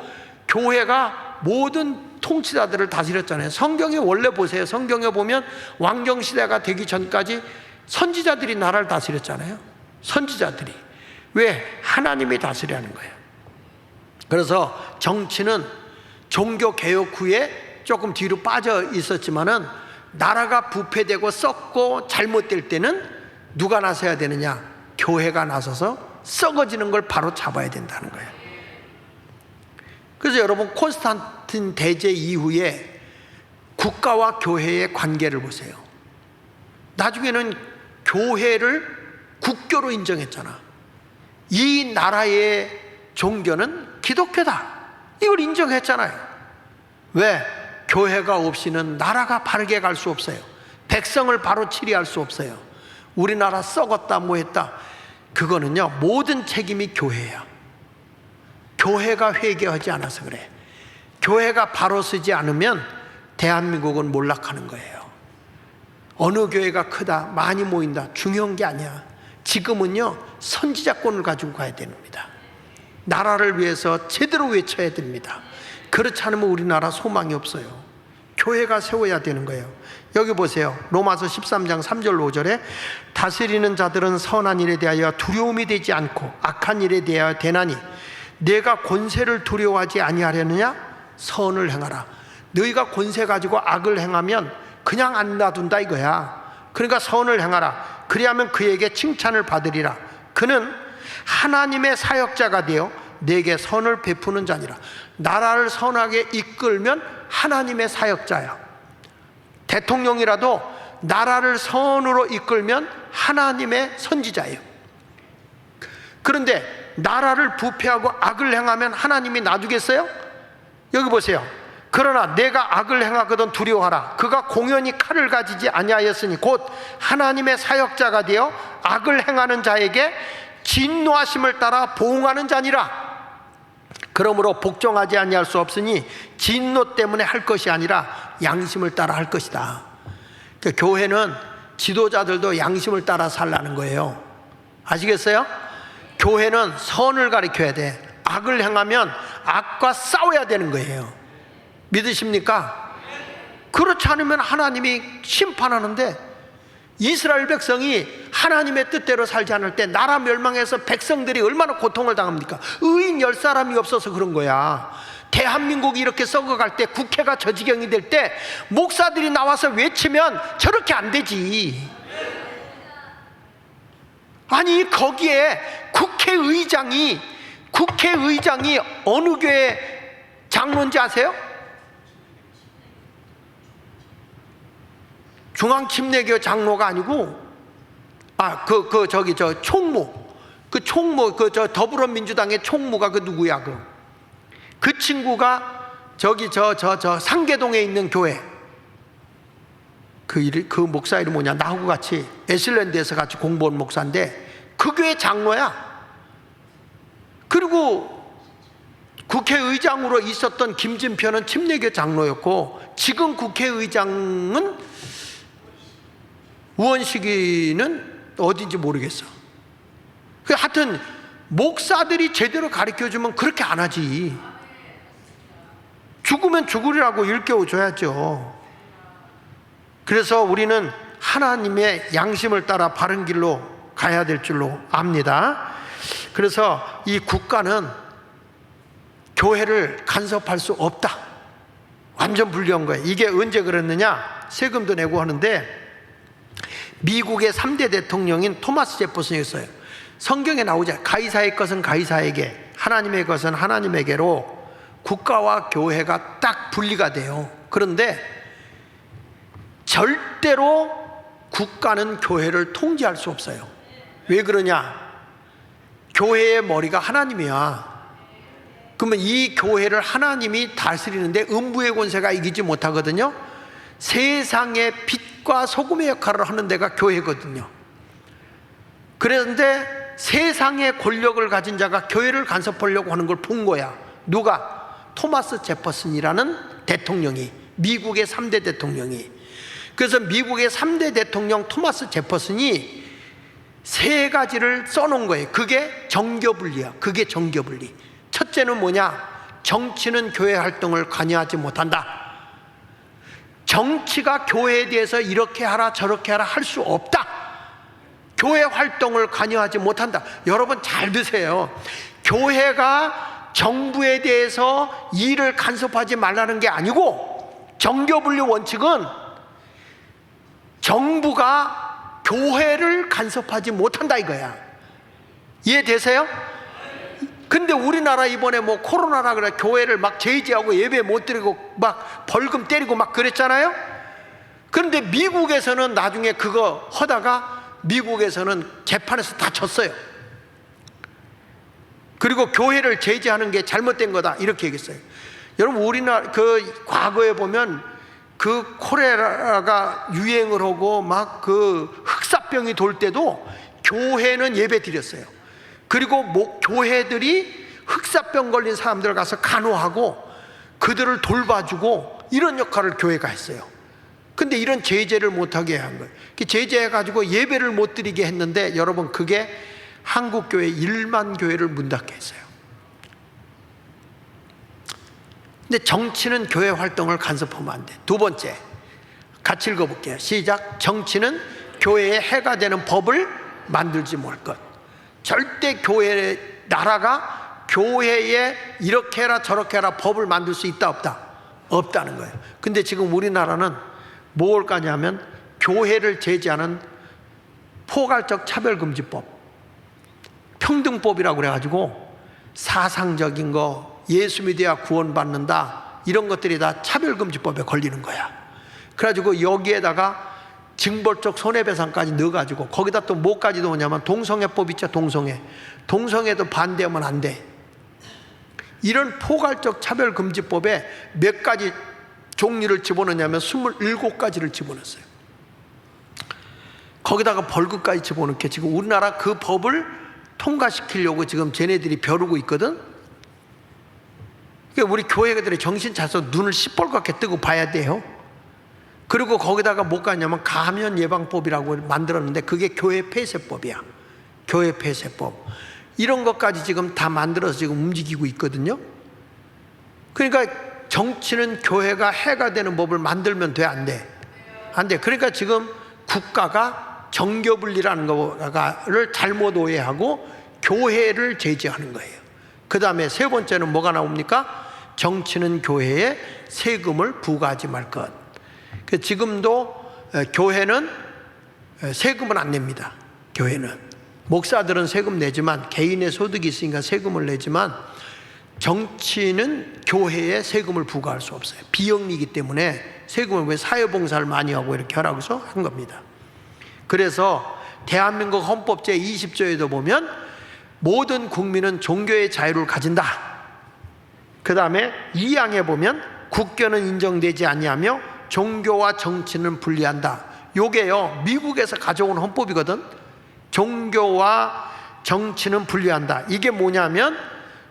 S1: 교회가 모든 통치자들을 다스렸잖아요. 성경에 원래 보세요. 성경에 보면 왕정시대가 되기 전까지 선지자들이 나라를 다스렸잖아요. 선지자들이. 왜? 하나님이 다스리는 거예요. 그래서 정치는 종교개혁 후에 조금 뒤로 빠져 있었지만은 나라가 부패되고 썩고 잘못될 때는 누가 나서야 되느냐? 교회가 나서서 썩어지는 걸 바로 잡아야 된다는 거예요. 그래서 여러분 콘스탄틴 대제 이후에 국가와 교회의 관계를 보세요. 나중에는 교회를 국교로 인정했잖아. 이 나라의 종교는 기독교다. 이걸 인정했잖아요. 왜? 교회가 없이는 나라가 바르게 갈 수 없어요. 백성을 바로 치리할 수 없어요. 우리나라 썩었다 뭐 했다. 그거는요, 모든 책임이 교회야. 교회가 회개하지 않아서 그래. 교회가 바로 서지 않으면 대한민국은 몰락하는 거예요. 어느 교회가 크다, 많이 모인다, 중요한 게 아니야. 지금은요, 선지자권을 가지고 가야 됩니다. 나라를 위해서 제대로 외쳐야 됩니다. 그렇지 않으면 우리나라 소망이 없어요. 교회가 세워야 되는 거예요. 여기 보세요. 로마서 13장 3절 5절에 다스리는 자들은 선한 일에 대하여 두려움이 되지 않고 악한 일에 대하여 대나니 내가 권세를 두려워하지 아니하려느냐? 선을 행하라. 너희가 권세 가지고 악을 행하면 그냥 안 놔둔다 이거야. 그러니까 선을 행하라. 그리하면 그에게 칭찬을 받으리라. 그는 하나님의 사역자가 되어 내게 선을 베푸는 자니라. 나라를 선하게 이끌면 하나님의 사역자야. 대통령이라도 나라를 선으로 이끌면 하나님의 선지자예요. 그런데 나라를 부패하고 악을 행하면 하나님이 놔두겠어요? 여기 보세요. 그러나 내가 악을 행하거든 두려워하라. 그가 공연히 칼을 가지지 아니하였으니 곧 하나님의 사역자가 되어 악을 행하는 자에게 진노하심을 따라 보응하는 자니라. 그러므로 복종하지 아니할 수 없으니 진노 때문에 할 것이 아니라 양심을 따라 할 것이다. 그러니까 교회는 지도자들도 양심을 따라 살라는 거예요. 아시겠어요? 교회는 선을 가리켜야 돼. 악을 행하면 악과 싸워야 되는 거예요. 믿으십니까? 그렇지 않으면 하나님이 심판하는데, 이스라엘 백성이 하나님의 뜻대로 살지 않을 때 나라 멸망해서 백성들이 얼마나 고통을 당합니까? 의인 10사람이 없어서 그런 거야. 대한민국이 이렇게 썩어갈 때, 국회가 저 지경이 될 때 목사들이 나와서 외치면 저렇게 안 되지. 아니 거기에 국회의장이 어느 교회 장로인지 아세요? 중앙침례교 장로가 아니고 총무 더불어민주당의 총무가 누구야? 그 친구가 상계동에 있는 교회 그 목사 이름 뭐냐? 나하고 같이 에슬랜드에서 같이 공부한 목사인데 그 교회 장로야. 그리고 국회의장으로 있었던 김진표는 침례교 장로였고, 지금 국회의장은 우원식이는 어딘지 모르겠어. 하여튼 목사들이 제대로 가르쳐주면 그렇게 안 하지. 죽으면 죽으리라고 일깨워줘야죠. 그래서 우리는 하나님의 양심을 따라 바른 길로 가야 될 줄로 압니다. 그래서 이 국가는 교회를 간섭할 수 없다. 완전 불리한 거예요. 이게 언제 그랬느냐? 세금도 내고 하는데 미국의 3대 대통령인 토마스 제퍼슨이었어요. 성경에 나오죠. 가이사의 것은 가이사에게, 하나님의 것은 하나님에게로 국가와 교회가 딱 분리가 돼요. 그런데 절대로 국가는 교회를 통제할 수 없어요. 왜 그러냐? 교회의 머리가 하나님이야. 그러면 이 교회를 하나님이 다스리는데 음부의 권세가 이기지 못하거든요. 세상의 빛과 소금의 역할을 하는 데가 교회거든요. 그런데 세상의 권력을 가진 자가 교회를 간섭하려고 하는 걸 본 거야. 누가? 토마스 제퍼슨이라는 대통령이, 미국의 3대 대통령이. 그래서 미국의 3대 대통령 토마스 제퍼슨이 세 가지를 써놓은 거예요. 그게 정교분리야. 그게 정교분리. 첫째는 뭐냐? 정치는 교회 활동을 관여하지 못한다. 정치가 교회에 대해서 이렇게 하라 저렇게 하라 할 수 없다. 교회 활동을 관여하지 못한다. 여러분 잘 드세요. 교회가 정부에 대해서 일을 간섭하지 말라는 게 아니고, 정교분리 원칙은 정부가 교회를 간섭하지 못한다 이거야. 이해되세요? 근데 우리나라 이번에 코로나라 그래 교회를 막 제지하고 예배 못 드리고 막 벌금 때리고 막 그랬잖아요. 그런데 미국에서는 나중에 그거 하다가 미국에서는 재판에서 다 졌어요. 그리고 교회를 제지하는 게 잘못된 거다 이렇게 얘기했어요. 여러분 우리나라 과거에 보면 콜레라가 유행을 하고 막 흑사병이 돌 때도 교회는 예배 드렸어요. 그리고 교회들이 흑사병 걸린 사람들 가서 간호하고 그들을 돌봐주고 이런 역할을 교회가 했어요. 근데 이런 제재를 못하게 한 거예요. 제재해가지고 예배를 못 드리게 했는데 여러분 그게 한국교회 1만 교회를 문 닫게 했어요. 근데 정치는 교회 활동을 간섭하면 안 돼. 두 번째, 같이 읽어볼게요. 시작. 정치는 교회에 해가 되는 법을 만들지 말 것. 절대 나라가 교회에 이렇게 해라 저렇게 해라 법을 만들 수 있다 없다? 없다는 거예요. 근데 지금 우리나라는 뭘 까냐면 교회를 제지하는 포괄적 차별금지법, 평등법이라고 그래가지고 사상적인 거, 예수 믿어야 구원받는다, 이런 것들이 다 차별금지법에 걸리는 거야. 그래가지고 여기에다가 징벌적 손해배상까지 넣어가지고 거기다 또 뭐까지 넣으냐면 동성애법 있죠. 동성애도 반대하면 안 돼. 이런 포괄적 차별금지법에 몇 가지 종류를 집어넣냐면 27가지를 집어넣었어요. 거기다가 벌금까지 집어넣게 지금 우리나라 그 법을 통과시키려고 지금 쟤네들이 벼르고 있거든. 그러니까 우리 교회들이 정신 차려서 눈을 시뻘겋게 뜨고 봐야 돼요. 그리고 거기다가 못 가냐면 가면 예방법이라고 만들었는데 그게 교회 폐쇄법이야. 교회 폐쇄법. 이런 것까지 지금 다 만들어서 지금 움직이고 있거든요. 그러니까 정치는 교회가 해가 되는 법을 만들면 돼, 안 돼? 안 돼. 그러니까 지금 국가가 정교분리라는 거를 잘못 오해하고 교회를 제지하는 거예요. 그 다음에 세 번째는 뭐가 나옵니까? 정치는 교회에 세금을 부과하지 말 것. 지금도 교회는 세금을 안 냅니다. 교회는 목사들은 세금 내지만 개인의 소득이 있으니까 세금을 내지만 정치는 교회에 세금을 부과할 수 없어요. 비영리이기 때문에 세금을 왜 사회봉사를 많이 하고 이렇게 하라고 해서 한 겁니다. 그래서 대한민국 헌법 제20조에도 보면 모든 국민은 종교의 자유를 가진다. 그 다음에 2항에 보면 국교는 인정되지 아니하며 종교와 정치는 분리한다. 요게요 미국에서 가져온 헌법이거든. 종교와 정치는 분리한다. 이게 뭐냐면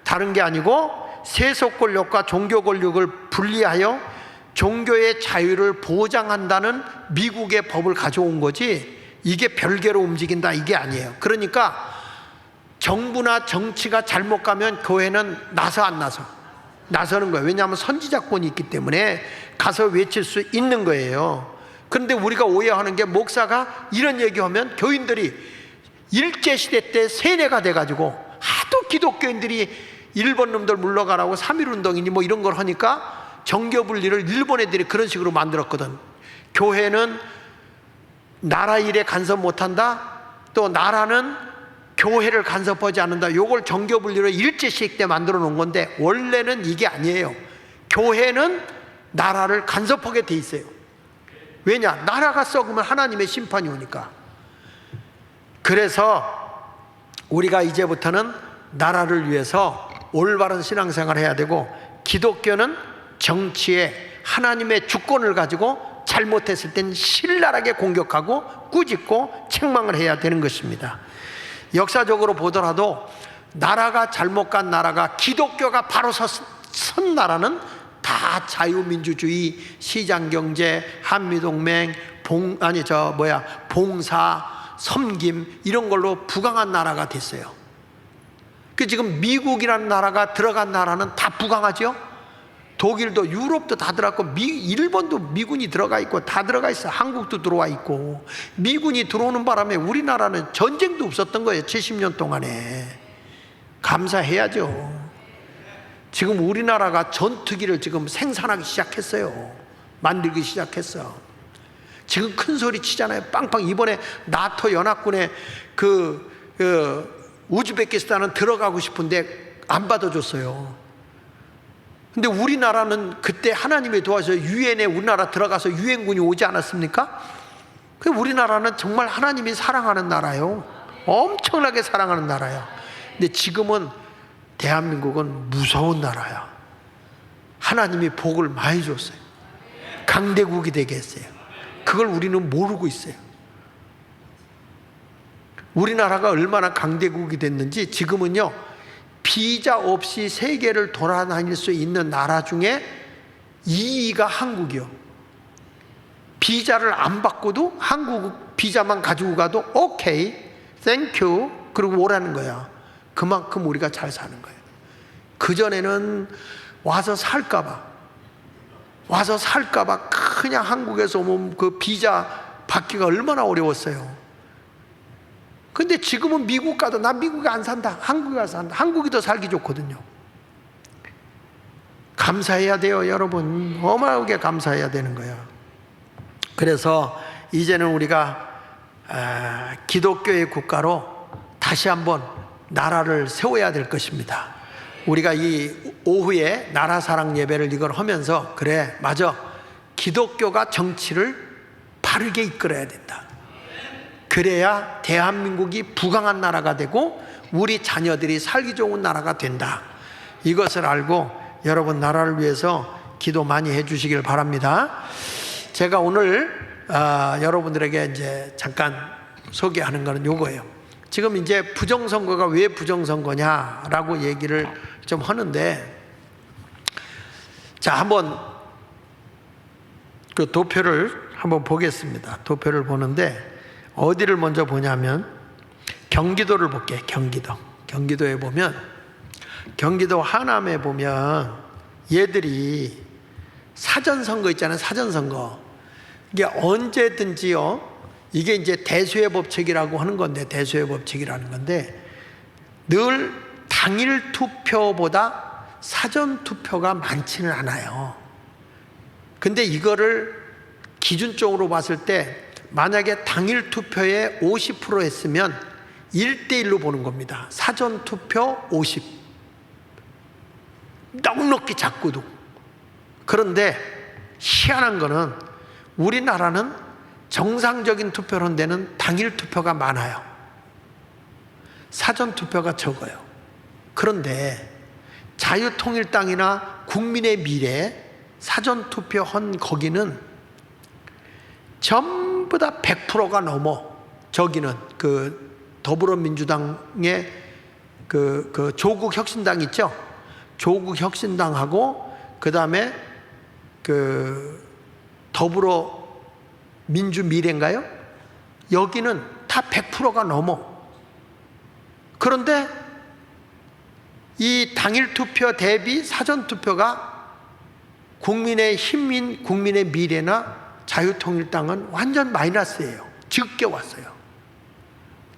S1: 다른 게 아니고 세속 권력과 종교 권력을 분리하여 종교의 자유를 보장한다는 미국의 법을 가져온 거지, 이게 별개로 움직인다 이게 아니에요. 그러니까 정부나 정치가 잘못 가면 교회는 나서 안 나서? 나서는 거예요. 왜냐하면 선지자권이 있기 때문에 가서 외칠 수 있는 거예요. 그런데 우리가 오해하는 게 목사가 이런 얘기하면 교인들이 일제시대 때 세뇌가 돼가지고 하도 기독교인들이 일본 놈들 물러가라고 3.1운동이니 뭐 이런 걸 하니까 정교분리를 일본 애들이 그런 식으로 만들었거든. 교회는 나라 일에 간섭 못한다, 또 나라는 교회를 간섭하지 않는다. 요걸 정교분리로 일제시대 때 만들어 놓은 건데 원래는 이게 아니에요. 교회는 나라를 간섭하게 돼 있어요. 왜냐? 나라가 썩으면 하나님의 심판이 오니까. 그래서 우리가 이제부터는 나라를 위해서 올바른 신앙생활을 해야 되고, 기독교는 정치에 하나님의 주권을 가지고 잘못했을 땐 신랄하게 공격하고 꾸짖고 책망을 해야 되는 것입니다. 역사적으로 보더라도 나라가 잘못 간 나라가 기독교가 바로 선 나라는 다 자유민주주의, 시장경제, 한미동맹, 봉사, 섬김 이런 걸로 부강한 나라가 됐어요. 그 지금 미국이라는 나라가 들어간 나라는 다 부강하죠. 독일도 유럽도 다 들어갔고 일본도 미군이 들어가 있고 다 들어가 있어. 한국도 들어와 있고. 미군이 들어오는 바람에 우리나라는 전쟁도 없었던 거예요. 70년 동안에. 감사해야죠. 지금 우리나라가 전투기를 지금 생산하기 시작했어요. 만들기 시작했어. 지금 큰 소리 치잖아요. 빵빵. 이번에 나토 연합군에 우즈베키스탄은 들어가고 싶은데 안 받아줬어요. 근데 우리나라는 그때 하나님의 도와서 유엔에 우리나라 들어가서 유엔군이 오지 않았습니까? 우리나라는 정말 하나님이 사랑하는 나라요. 엄청나게 사랑하는 나라야. 근데 지금은 대한민국은 무서운 나라야. 하나님이 복을 많이 줬어요. 강대국이 되게 했어요. 그걸 우리는 모르고 있어요. 우리나라가 얼마나 강대국이 됐는지 지금은요, 비자 없이 세계를 돌아다닐 수 있는 나라 중에 2위가 한국이요. 비자를 안 받고도 한국 비자만 가지고 가도 오케이, 땡큐 그러고 오라는 거야. 그만큼 우리가 잘 사는 거예요. 그전에는 와서 살까봐 그냥 한국에서 오면 그 비자 받기가 얼마나 어려웠어요. 근데 지금은 미국 가도 난 미국에 안 산다, 한국에 가서 산다. 한국이 더 살기 좋거든요. 감사해야 돼요, 여러분. 어마어마하게 감사해야 되는 거예요. 그래서 이제는 우리가 기독교의 국가로 다시 한번 나라를 세워야 될 것입니다. 우리가 이 오후에 나라 사랑 예배를 이걸 하면서, 그래, 맞아, 기독교가 정치를 바르게 이끌어야 된다. 그래야 대한민국이 부강한 나라가 되고 우리 자녀들이 살기 좋은 나라가 된다. 이것을 알고 여러분 나라를 위해서 기도 많이 해주시길 바랍니다. 제가 오늘 여러분들에게 이제 잠깐 소개하는 것은 요거예요. 지금 이제 부정선거가 왜 부정선거냐라고 얘기를 좀 하는데, 자, 한번 그 도표를 한번 보겠습니다. 도표를 보는데 어디를 먼저 보냐면 경기도를 볼게요. 경기도에 보면, 경기도 하남에 보면 얘들이 사전선거 있잖아요. 사전선거. 이게 언제든지요, 이게 이제 대수의 법칙이라고 하는 건데, 대수의 법칙이라는 건데, 늘 당일 투표보다 사전 투표가 많지는 않아요. 근데 이거를 기준적으로 봤을 때 만약에 당일 투표에 50% 했으면 1대1로 보는 겁니다. 사전 투표 50. 넉넉히 작고도. 그런데 희한한 거는 우리나라는 정상적인 투표를 한 데는 당일 투표가 많아요. 사전 투표가 적어요. 그런데 자유통일당이나 국민의 미래 사전 투표한 거기는 전부 다 100%가 넘어. 저기는 그 더불어민주당의 그 조국혁신당 있죠? 조국혁신당하고 그 다음에 그 더불어민주미래인가요? 여기는 다 100%가 넘어. 그런데 이 당일 투표 대비 사전 투표가 국민의힘인 국민의 미래나 자유통일당은 완전 마이너스예요. 적게 왔어요.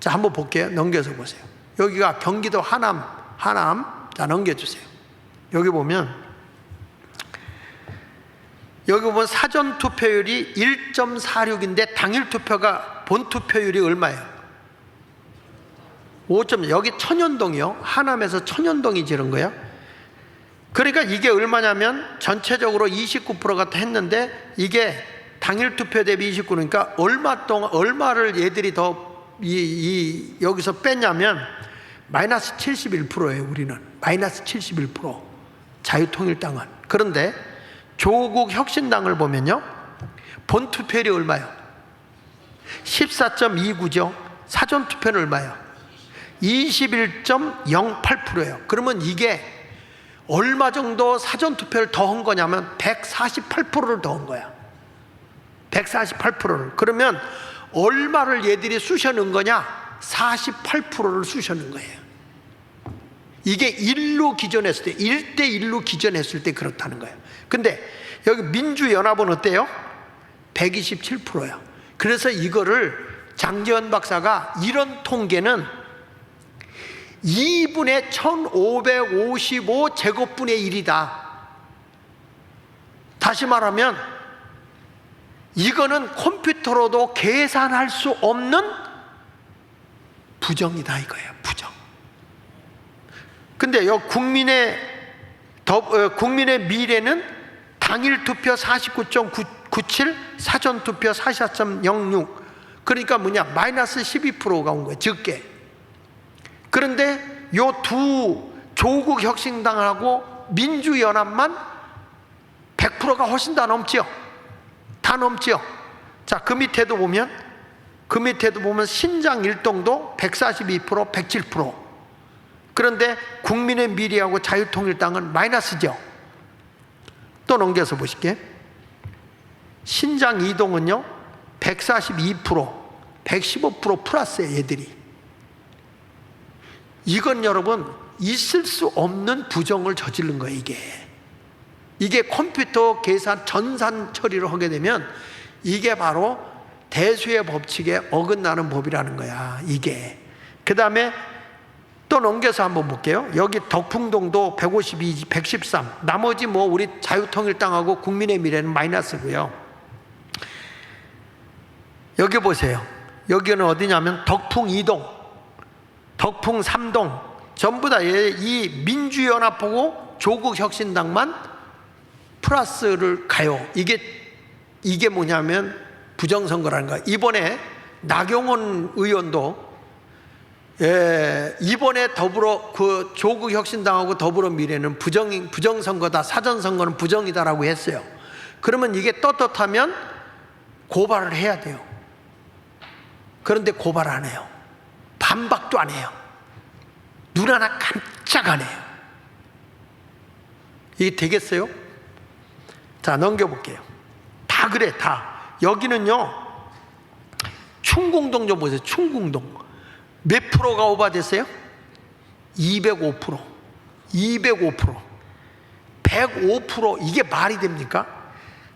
S1: 자, 한번 볼게요. 넘겨서 보세요. 여기가 경기도 하남. 자, 넘겨주세요. 여기 보면 사전 투표율이 1.46인데 당일 투표가 본 투표율이 얼마예요? 5점. 여기 천연동이요. 하남에서 천연동이 지른 거예요. 그러니까 이게 얼마냐면 전체적으로 29%가 했는데 이게 당일 투표 대비 29%니까 얼마를 얘들이 더 여기서 뺐냐면 마이너스 71%예요. 우리는 마이너스 71%. 자유통일당은. 그런데 조국혁신당을 보면요, 본 투표율이 얼마요? 14.29죠. 사전 투표는 얼마요? 21.08%예요. 그러면 이게 얼마 정도 사전 투표를 더 한 거냐면 148%를 더 한 거야. 148%를. 그러면 얼마를 얘들이 쑤셔넣은 거냐? 48%를 쑤셔넣은 거예요. 이게 1로 기전했을 때, 1대1로 기전했을 때 그렇다는 거예요. 근데 여기 민주연합은 어때요? 127%예요. 그래서 이거를 장재원 박사가 이런 통계는 2분의 1555 제곱분의 1이다. 다시 말하면 이거는 컴퓨터로도 계산할 수 없는 부정이다 이거예요. 부정. 근데 여 국민의 미래는 당일 투표 49.97, 사전 투표 44.06. 그러니까 뭐냐? 마이너스 12%가 온 거예요. 적게. 그런데 요 두 조국혁신당하고 민주연합만 100%가 훨씬 다 넘지요. 다 넘지요. 자, 그 밑에도 보면 신장 일동도 142%, 107%. 그런데 국민의 미래하고 자유통일당은 마이너스죠. 또 넘겨서 보실게요. 신장 이동은요 142%, 115% 플러스예요. 얘들이. 이건 여러분 있을 수 없는 부정을 저지른 거예요. 이게 이게 컴퓨터 계산 전산 처리를 하게 되면 이게 바로 대수의 법칙에 어긋나는 법이라는 거야, 이게. 그 다음에 또 넘겨서 한번 볼게요. 여기 덕풍동도 152, 113. 나머지 뭐 우리 자유통일당하고 국민의 미래는 마이너스고요. 여기 보세요. 여기는 어디냐면 덕풍 2동, 덕풍 3동 전부 다 이 민주연합하고 조국혁신당만 플러스를 가요. 이게 뭐냐면 부정선거라는 거야. 이번에 나경원 의원도 이번에 더불어 그 조국혁신당하고 더불어미래는 부정선거다, 사전선거는 부정이다라고 했어요. 그러면 이게 떳떳하면 고발을 해야 돼요. 그런데 고발 안 해요. 반박도 안 해요. 눈 하나 깜짝 안 해요. 이게 되겠어요? 자, 넘겨볼게요. 다 그래, 다. 여기는요, 충궁동 좀 보세요. 충궁동 몇 프로가 오버됐어요? 205%, 205%, 105%. 이게 말이 됩니까?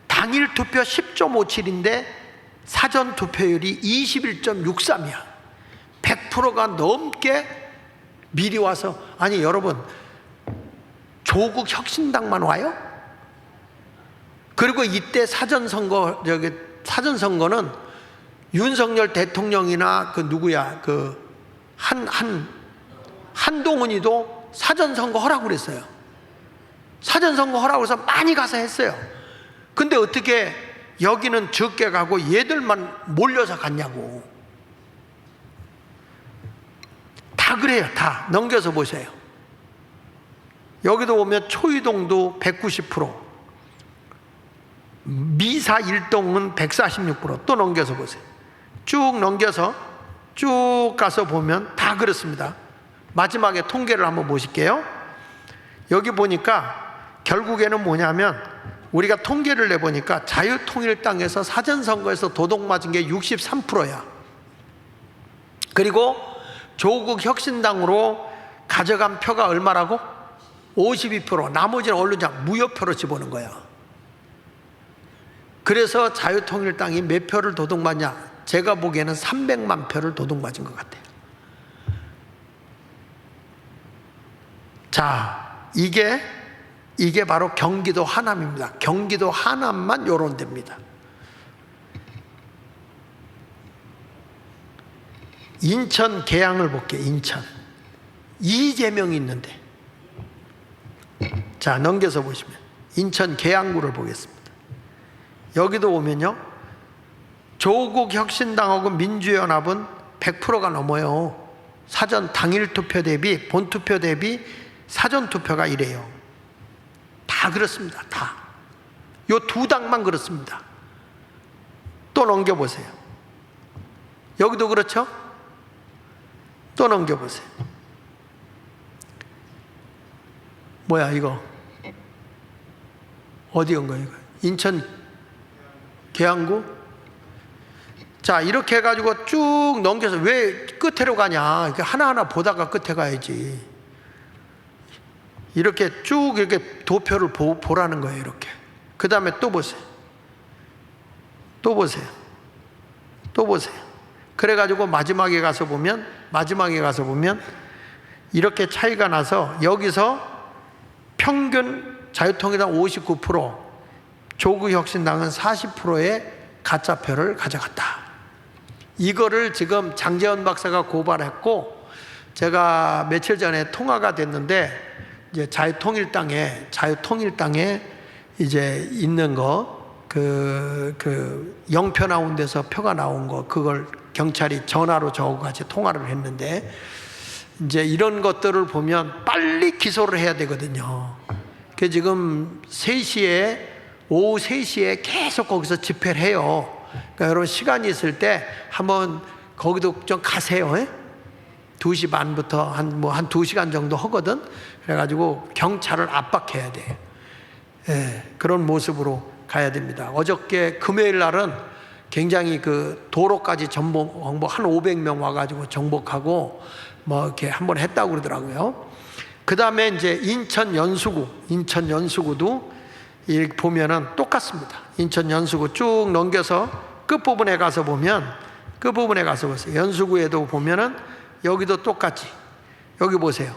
S1: 당일 투표 10.57인데 사전 투표율이 21.63이야. 100%가 넘게 미리 와서. 아니 여러분, 조국 혁신당만 와요? 그리고 이때 사전선거는 윤석열 대통령이나 그 누구야, 그 한동훈이도 사전선거 하라고 그랬어요. 사전선거 하라고 해서 많이 가서 했어요. 근데 어떻게 여기는 적게 가고 얘들만 몰려서 갔냐고. 다 그래요. 다 넘겨서 보세요. 여기도 보면 초이동도 190%, 미사 1동은 146%. 또 넘겨서 보세요. 쭉 넘겨서 쭉 가서 보면 다 그렇습니다. 마지막에 통계를 한번 보실게요. 여기 보니까 결국에는 뭐냐면 우리가 통계를 내보니까 자유통일당에서 사전선거에서 도둑 맞은 게 63%야. 그리고 조국혁신당으로 가져간 표가 얼마라고? 52%. 나머지는 언론장 무효표로 집어넣은 거야. 그래서 자유통일당이 몇 표를 도둑 맞냐? 제가 보기에는 300만 표를 도둑 맞은 것 같아요. 자, 이게 바로 경기도 하남입니다. 경기도 하남만 요런 데입니다. 인천 계양을 볼게요. 인천 이재명이 있는데, 자 넘겨서 보시면 인천 계양구를 보겠습니다. 여기도 오면요, 조국혁신당하고 민주연합은 100%가 넘어요. 사전 당일 투표 대비 본투표 대비 사전 투표가 이래요. 다 그렇습니다. 다. 요 두 당만 그렇습니다. 또 넘겨보세요. 여기도 그렇죠? 또 넘겨보세요. 뭐야 이거? 어디 온 거예요? 인천 계양구? 자, 이렇게 해가지고 쭉 넘겨서 왜 끝으로 가냐? 이렇게 하나하나 보다가 끝에 가야지. 이렇게 쭉 이렇게 도표를 보라는 거예요. 이렇게. 그 다음에 또 보세요. 또 보세요. 또 보세요. 그래가지고 마지막에 가서 보면 이렇게 차이가 나서 여기서 평균 자유통일당 59%, 조국혁신당은 40%의 가짜표를 가져갔다. 이거를 지금 장제원 박사가 고발했고, 제가 며칠 전에 통화가 됐는데, 이제 자유통일당에 이제 있는 거, 그 영표 나온 데서 표가 나온 거, 그걸 경찰이 전화로 저하고 같이 통화를 했는데, 이제 이런 것들을 보면 빨리 기소를 해야 되거든요. 그 지금 오후 3시에 계속 거기서 집회를 해요. 그러니까 여러분 시간이 있을 때 한번 거기도 좀 가세요. 2시 반부터 한 2시간 정도 하거든. 그래가지고 경찰을 압박해야 돼. 그런 모습으로 가야 됩니다. 어저께 금요일 날은 굉장히 그 도로까지 정복 한 500명 와가지고 정복하고 뭐 이렇게 한번 했다고 그러더라고요. 그 다음에 이제 인천 연수구도 이렇게 보면은 똑같습니다. 인천 연수구 쭉 넘겨서 끝부분에 가서 보면, 끝부분에 가서 보세요. 연수구에도 보면은 여기도 똑같이, 여기 보세요.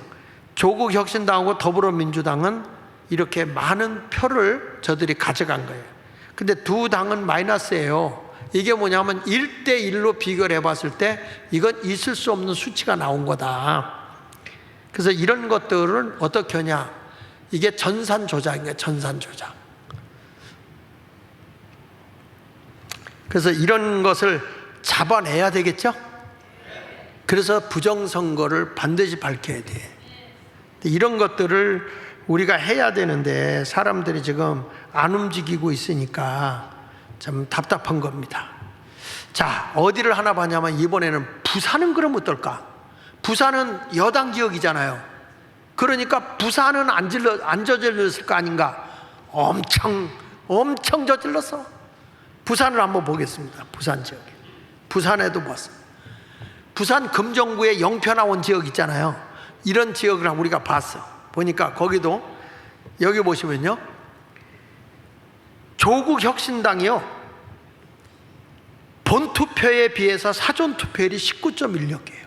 S1: 조국혁신당하고 더불어민주당은 이렇게 많은 표를 저들이 가져간 거예요. 근데 두 당은 마이너스예요. 이게 뭐냐면 1대1로 비교를 해봤을 때 이건 있을 수 없는 수치가 나온 거다. 그래서 이런 것들은 어떻게 하냐, 이게 전산조작인 전산조작. 그래서 이런 것을 잡아내야 되겠죠. 그래서 부정선거를 반드시 밝혀야 돼. 이런 것들을 우리가 해야 되는데 사람들이 지금 안 움직이고 있으니까 좀 답답한 겁니다. 자, 어디를 하나 봐냐면 이번에는 부산은 그럼 어떨까? 부산은 여당 지역이잖아요. 그러니까 부산은 안 저질렀을 거 아닌가? 엄청 저질렀어. 부산을 한번 보겠습니다. 부산 지역에. 부산에도 봤어. 부산 금정구에 영표 나온 지역 있잖아요. 이런 지역을 우리가 봤어. 보니까 거기도 여기 보시면요, 조국혁신당이요, 본투표에 비해서 사전투표율이 19.16이에요.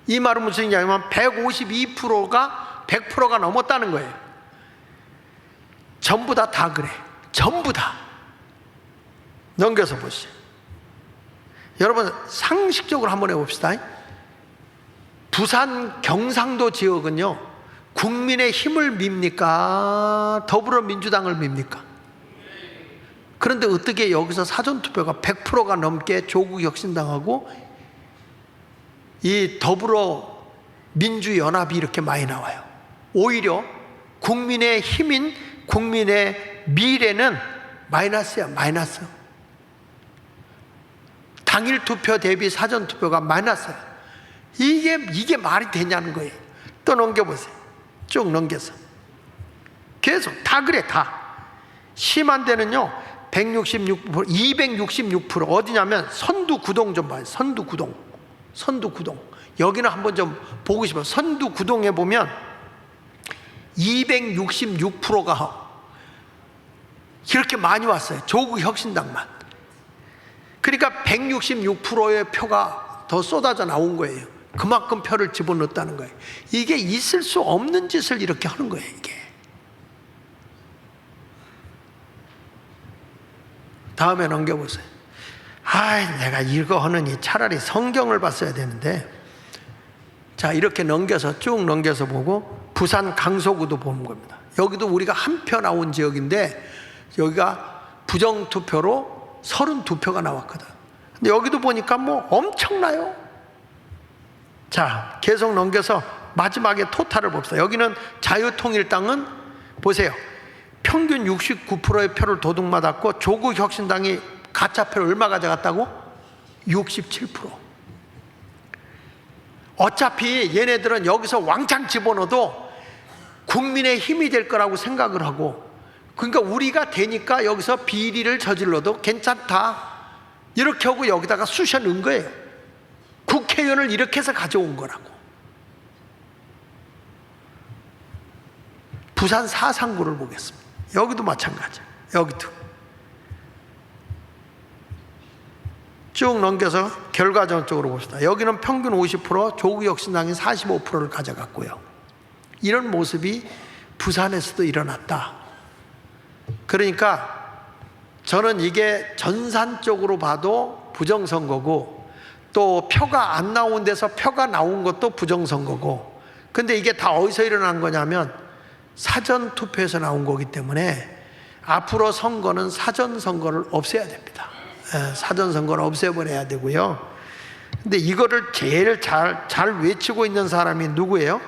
S1: 이 말은 무슨 얘기냐면 152%가 100%가 넘었다는 거예요. 전부 다 그래. 전부 다. 넘겨서 보시죠. 여러분 상식적으로 한번 해봅시다. 부산 경상도 지역은요, 국민의 힘을 밉니까? 더불어민주당을 밉니까? 그런데 어떻게 여기서 사전투표가 100%가 넘게 조국혁신당하고 이 더불어민주연합이 이렇게 많이 나와요? 오히려 국민의 힘인 국민의 미래는 마이너스야, 마이너스. 당일 투표 대비 사전 투표가 마이너스야. 이게 말이 되냐는 거예요. 또 넘겨보세요. 쭉 넘겨서 계속 다 그래. 다 심한 데는요 166%, 266%. 어디냐면 선두구동 좀 봐요. 선두구동. 여기는 한번 좀 보고 싶어요. 선두구동에 보면 266%가 이렇게 많이 왔어요. 조국혁신당만. 그러니까 166%의 표가 더 쏟아져 나온 거예요. 그만큼 표를 집어넣었다는 거예요. 이게 있을 수 없는 짓을 이렇게 하는 거예요. 이게. 다음에 넘겨보세요. 내가 이거 하느니 차라리 성경을 봤어야 되는데. 자, 이렇게 넘겨서 쭉 넘겨서 보고 부산 강서구도 보는 겁니다. 여기도 우리가 한 표 나온 지역인데 여기가 부정투표로 32표가 나왔거든. 근데 여기도 보니까 뭐 엄청나요. 자, 계속 넘겨서 마지막에 토탈을 봅시다. 여기는 자유통일당은 보세요. 평균 69%의 표를 도둑맞았고 조국혁신당이 가짜표를 얼마 가져갔다고? 67%. 어차피 얘네들은 여기서 왕창 집어넣어도 국민의 힘이 될 거라고 생각을 하고, 그러니까 우리가 되니까 여기서 비리를 저질러도 괜찮다 이렇게 하고 여기다가 쑤셔 넣은 거예요. 국회의원을 이렇게 해서 가져온 거라고. 부산 사상구를 보겠습니다. 여기도 마찬가지예요. 여기도 쭉 넘겨서 결과적으로 봅시다. 여기는 평균 50%, 조국혁신당이 45%를 가져갔고요. 이런 모습이 부산에서도 일어났다. 그러니까 저는 이게 전산적으로 봐도 부정선거고, 또 표가 안 나온 데서 표가 나온 것도 부정선거고, 근데 이게 다 어디서 일어난 거냐면 사전투표에서 나온 거기 때문에 앞으로 선거는 사전선거를 없애야 됩니다. 사전선거를 없애버려야 되고요. 근데 이거를 제일 잘 외치고 있는 사람이 누구예요?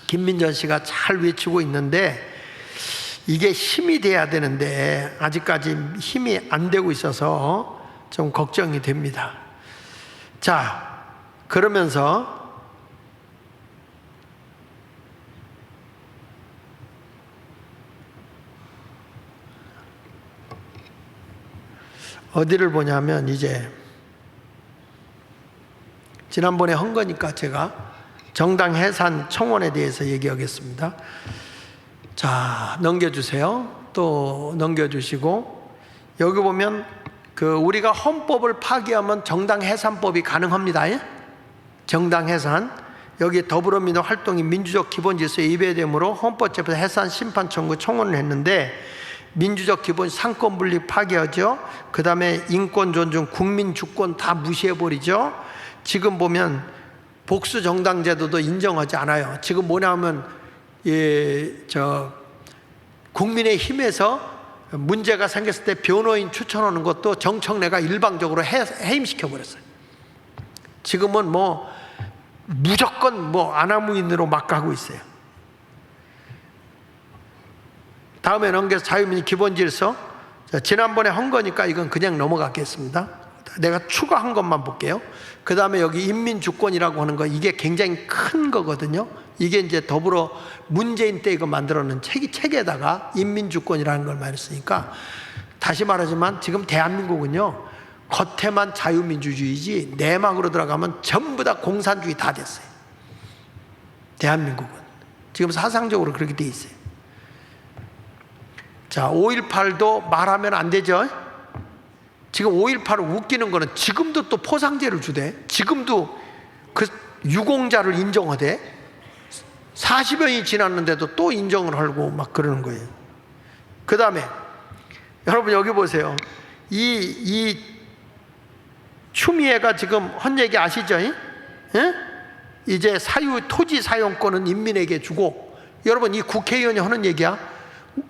S1: 김민전 씨가 잘 외치고 있는데, 이게 힘이 돼야 되는데 아직까지 힘이 안 되고 있어서 좀 걱정이 됩니다. 자, 그러면서 어디를 보냐면, 이제 지난번에 한 거니까 제가 정당 해산 청원에 대해서 얘기하겠습니다. 자, 넘겨주세요. 또 넘겨주시고, 여기 보면 우리가 헌법을 파기하면 정당 해산법이 가능합니다. 예? 정당 해산. 여기 더불어민주당 활동이 민주적 기본질서에 위배되므로 헌법재판소 해산 심판 청구 청원을 했는데, 민주적 기본 상권 분립 파기하죠. 그 다음에 인권 존중, 국민 주권 다 무시해버리죠. 지금 보면 복수 정당 제도도 인정하지 않아요. 지금 뭐냐면 국민의힘에서 문제가 생겼을 때 변호인 추천하는 것도 정청래가 일방적으로 해임시켜 버렸어요. 지금은 뭐 무조건 뭐 아나무인으로 막 가고 있어요. 다음에 넘겨서 자유민주 기본질서. 지난번에 한 거니까 이건 그냥 넘어가겠습니다. 내가 추가한 것만 볼게요. 그 다음에 여기 인민주권이라고 하는 거, 이게 굉장히 큰 거거든요. 이게 이제 더불어 문재인 때 이거 만들어놓은 책에다가 인민주권이라는 걸 많이 쓰니까, 다시 말하지만 지금 대한민국은요, 겉에만 자유민주주의지 내막으로 들어가면 전부 다 공산주의 다 됐어요. 대한민국은 지금 사상적으로 그렇게 돼 있어요. 자, 5.18도 말하면 안 되죠. 지금 5.18을 웃기는 거는 지금도 또 포상제를 주대. 지금도 그 유공자를 인정하대. 40여년이 지났는데도 또 인정을 하고 막 그러는 거예요. 그 다음에 여러분 여기 보세요. 이 추미애가 지금 한 얘기 아시죠? 예? 이제 토지 사용권은 인민에게 주고, 여러분 이 국회의원이 하는 얘기야.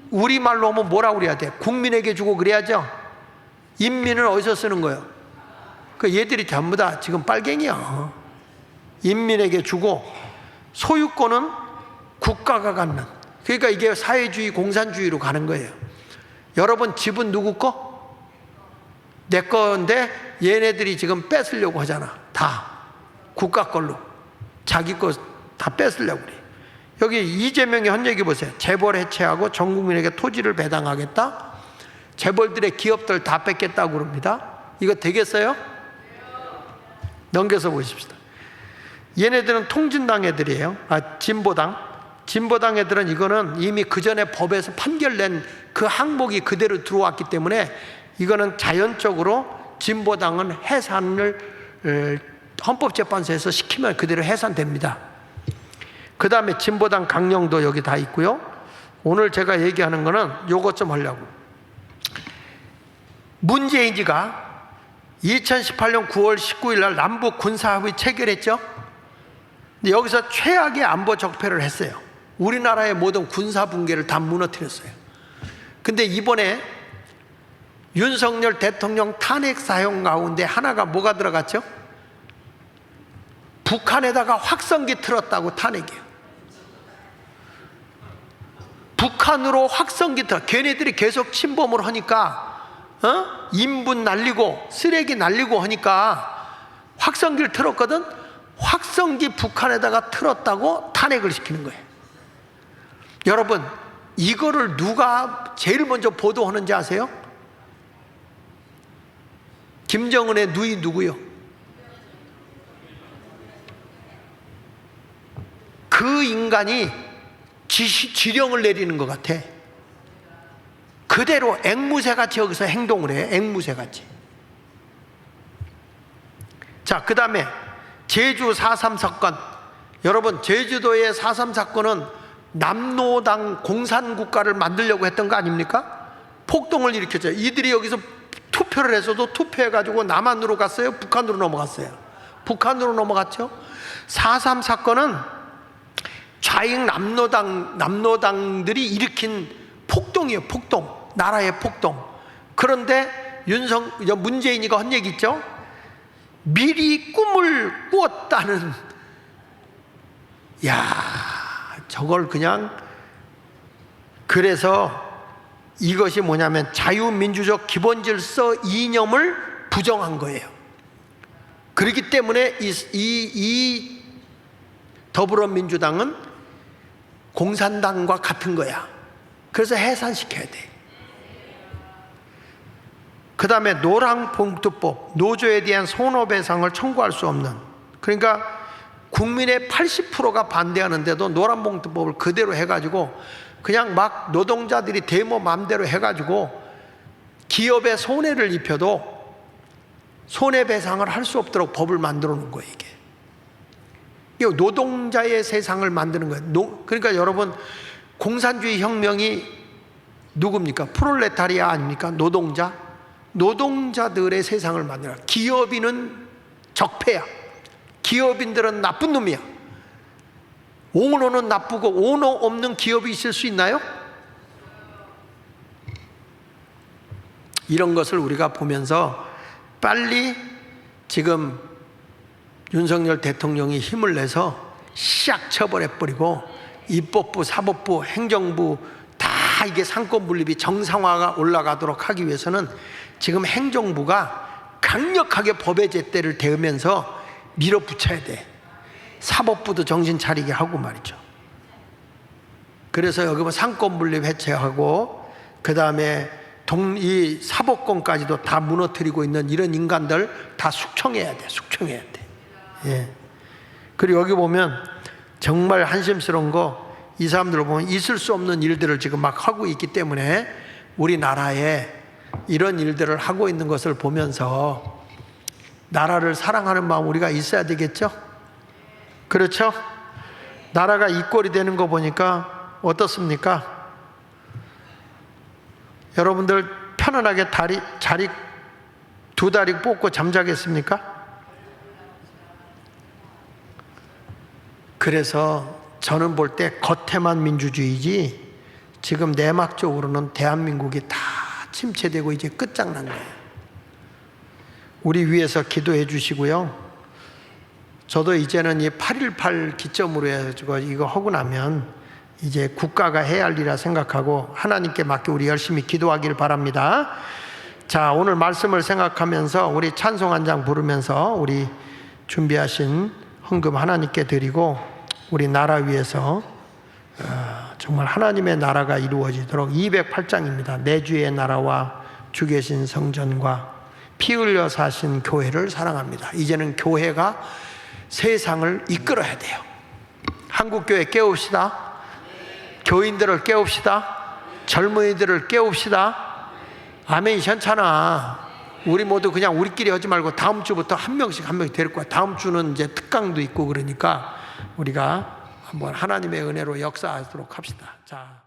S1: 우리말로 하면 뭐라고 그래야 돼? 국민에게 주고 그래야죠. 인민은 어디서 쓰는 거예요? 얘들이 전부 다 지금 빨갱이야. 인민에게 주고 소유권은 국가가 갖는. 그러니까 이게 사회주의 공산주의로 가는 거예요. 여러분 집은 누구 거? 내 건데 얘네들이 지금 뺏으려고 하잖아. 다 국가 걸로 자기 거 다 뺏으려고 그래. 여기 이재명이 한 얘기 보세요. 재벌 해체하고 전 국민에게 토지를 배당하겠다. 재벌들의 기업들 다 뺏겠다고 그럽니다. 이거 되겠어요? 넘겨서 보십시다. 얘네들은 통진당 애들이에요. 진보당 애들은 이거는 이미 그 전에 법에서 판결낸 그 항목이 그대로 들어왔기 때문에 이거는 자연적으로 진보당은 해산을 헌법재판소에서 시키면 그대로 해산됩니다. 그 다음에 진보당 강령도 여기 다 있고요. 오늘 제가 얘기하는 거는 요것 좀 하려고. 문재인이가 2018년 9월 19일 날 남북 군사합의 체결했죠. 근데 여기서 최악의 안보 적폐를 했어요. 우리나라의 모든 군사 붕괴를 다 무너뜨렸어요. 근데 이번에 윤석열 대통령 탄핵 사용 가운데 하나가 뭐가 들어갔죠? 북한에다가 확성기 틀었다고 탄핵이에요. 북한으로 확성기 틀어. 걔네들이 계속 침범을 하니까 인분 날리고 쓰레기 날리고 하니까 확성기를 틀었거든. 확성기 북한에다가 틀었다고 탄핵을 시키는 거예요. 여러분 이거를 누가 제일 먼저 보도하는지 아세요? 김정은의 누이 누구요? 그 인간이 지령을 내리는 것 같아. 그대로 앵무새같이 여기서 행동을 해. 앵무새같이. 자, 그 다음에 제주 4.3 사건. 여러분 제주도의 4.3 사건은 남노당 공산국가를 만들려고 했던 거 아닙니까? 폭동을 일으켰죠. 이들이 여기서 투표를 했어도 투표해가지고 남한으로 갔어요? 북한으로 넘어갔어요? 북한으로 넘어갔죠. 4.3 사건은 좌익 남노당들이 일으킨 폭동이에요. 폭동. 나라의 폭동. 그런데 문재인이가 한 얘기 있죠. 미리 꿈을 꾸었다는. 야, 저걸 그냥. 그래서 이것이 뭐냐면 자유민주적 기본질서 이념을 부정한 거예요. 그렇기 때문에 이 더불어민주당은 공산당과 같은 거야. 그래서 해산시켜야 돼. 그 다음에 노란봉투법, 노조에 대한 손해배상을 청구할 수 없는. 그러니까 국민의 80%가 반대하는데도 노란봉투법을 그대로 해가지고 그냥 막 노동자들이 데모 마음대로 해가지고 기업에 손해를 입혀도 손해배상을 할 수 없도록 법을 만들어 놓은 거예요. 이게 노동자의 세상을 만드는 거예요. 그러니까 여러분, 공산주의 혁명이 누굽니까? 프롤레타리아 아닙니까? 노동자들의 세상을 만들어. 기업인은 적폐야. 기업인들은 나쁜 놈이야. 오너는 나쁘고 오너 없는 기업이 있을 수 있나요? 이런 것을 우리가 보면서 빨리 지금 윤석열 대통령이 힘을 내서 샥 처벌해버리고 입법부, 사법부, 행정부 다 이게 상권분립이 정상화가 올라가도록 하기 위해서는 지금 행정부가 강력하게 법의 잣대를 대으면서 밀어붙여야 돼. 사법부도 정신 차리게 하고 말이죠. 그래서 여기 뭐 상권분립 해체하고 그 다음에 이 사법권까지도 다 무너뜨리고 있는 이런 인간들 다 숙청해야 돼. 숙청해야 돼. 예. 그리고 여기 보면 정말 한심스러운 거, 이 사람들을 보면 있을 수 없는 일들을 지금 막 하고 있기 때문에 우리나라에 이런 일들을 하고 있는 것을 보면서 나라를 사랑하는 마음 우리가 있어야 되겠죠? 그렇죠? 나라가 이 꼴이 되는 거 보니까 어떻습니까? 여러분들 편안하게 자리 두 다리 뻗고 잠자겠습니까? 그래서 저는 볼 때 겉에만 민주주의지 지금 내막적으로는 대한민국이 다 침체되고 이제 끝장난 거예요. 우리 위해서 기도해 주시고요. 저도 이제는 이 8.18 기점으로 해가지고 이거 하고 나면 이제 국가가 해야 할 일이라 생각하고 하나님께 맡겨 우리 열심히 기도하길 바랍니다. 자, 오늘 말씀을 생각하면서 우리 찬송 한 장 부르면서 우리 준비하신 헌금 하나님께 드리고 우리 나라 위해서 정말 하나님의 나라가 이루어지도록 208장입니다. 내 주의 나라와 주 계신 성전과 피 흘려 사신 교회를 사랑합니다. 이제는 교회가 세상을 이끌어야 돼요. 한국교회 깨웁시다. 교인들을 깨웁시다. 젊은이들을 깨웁시다. 아멘. 현찮아. 우리 모두 그냥 우리끼리 하지 말고 다음 주부터 한 명씩 데릴 거야. 다음 주는 이제 특강도 있고 그러니까 우리가 한번 하나님의 은혜로 역사하도록 합시다. 자.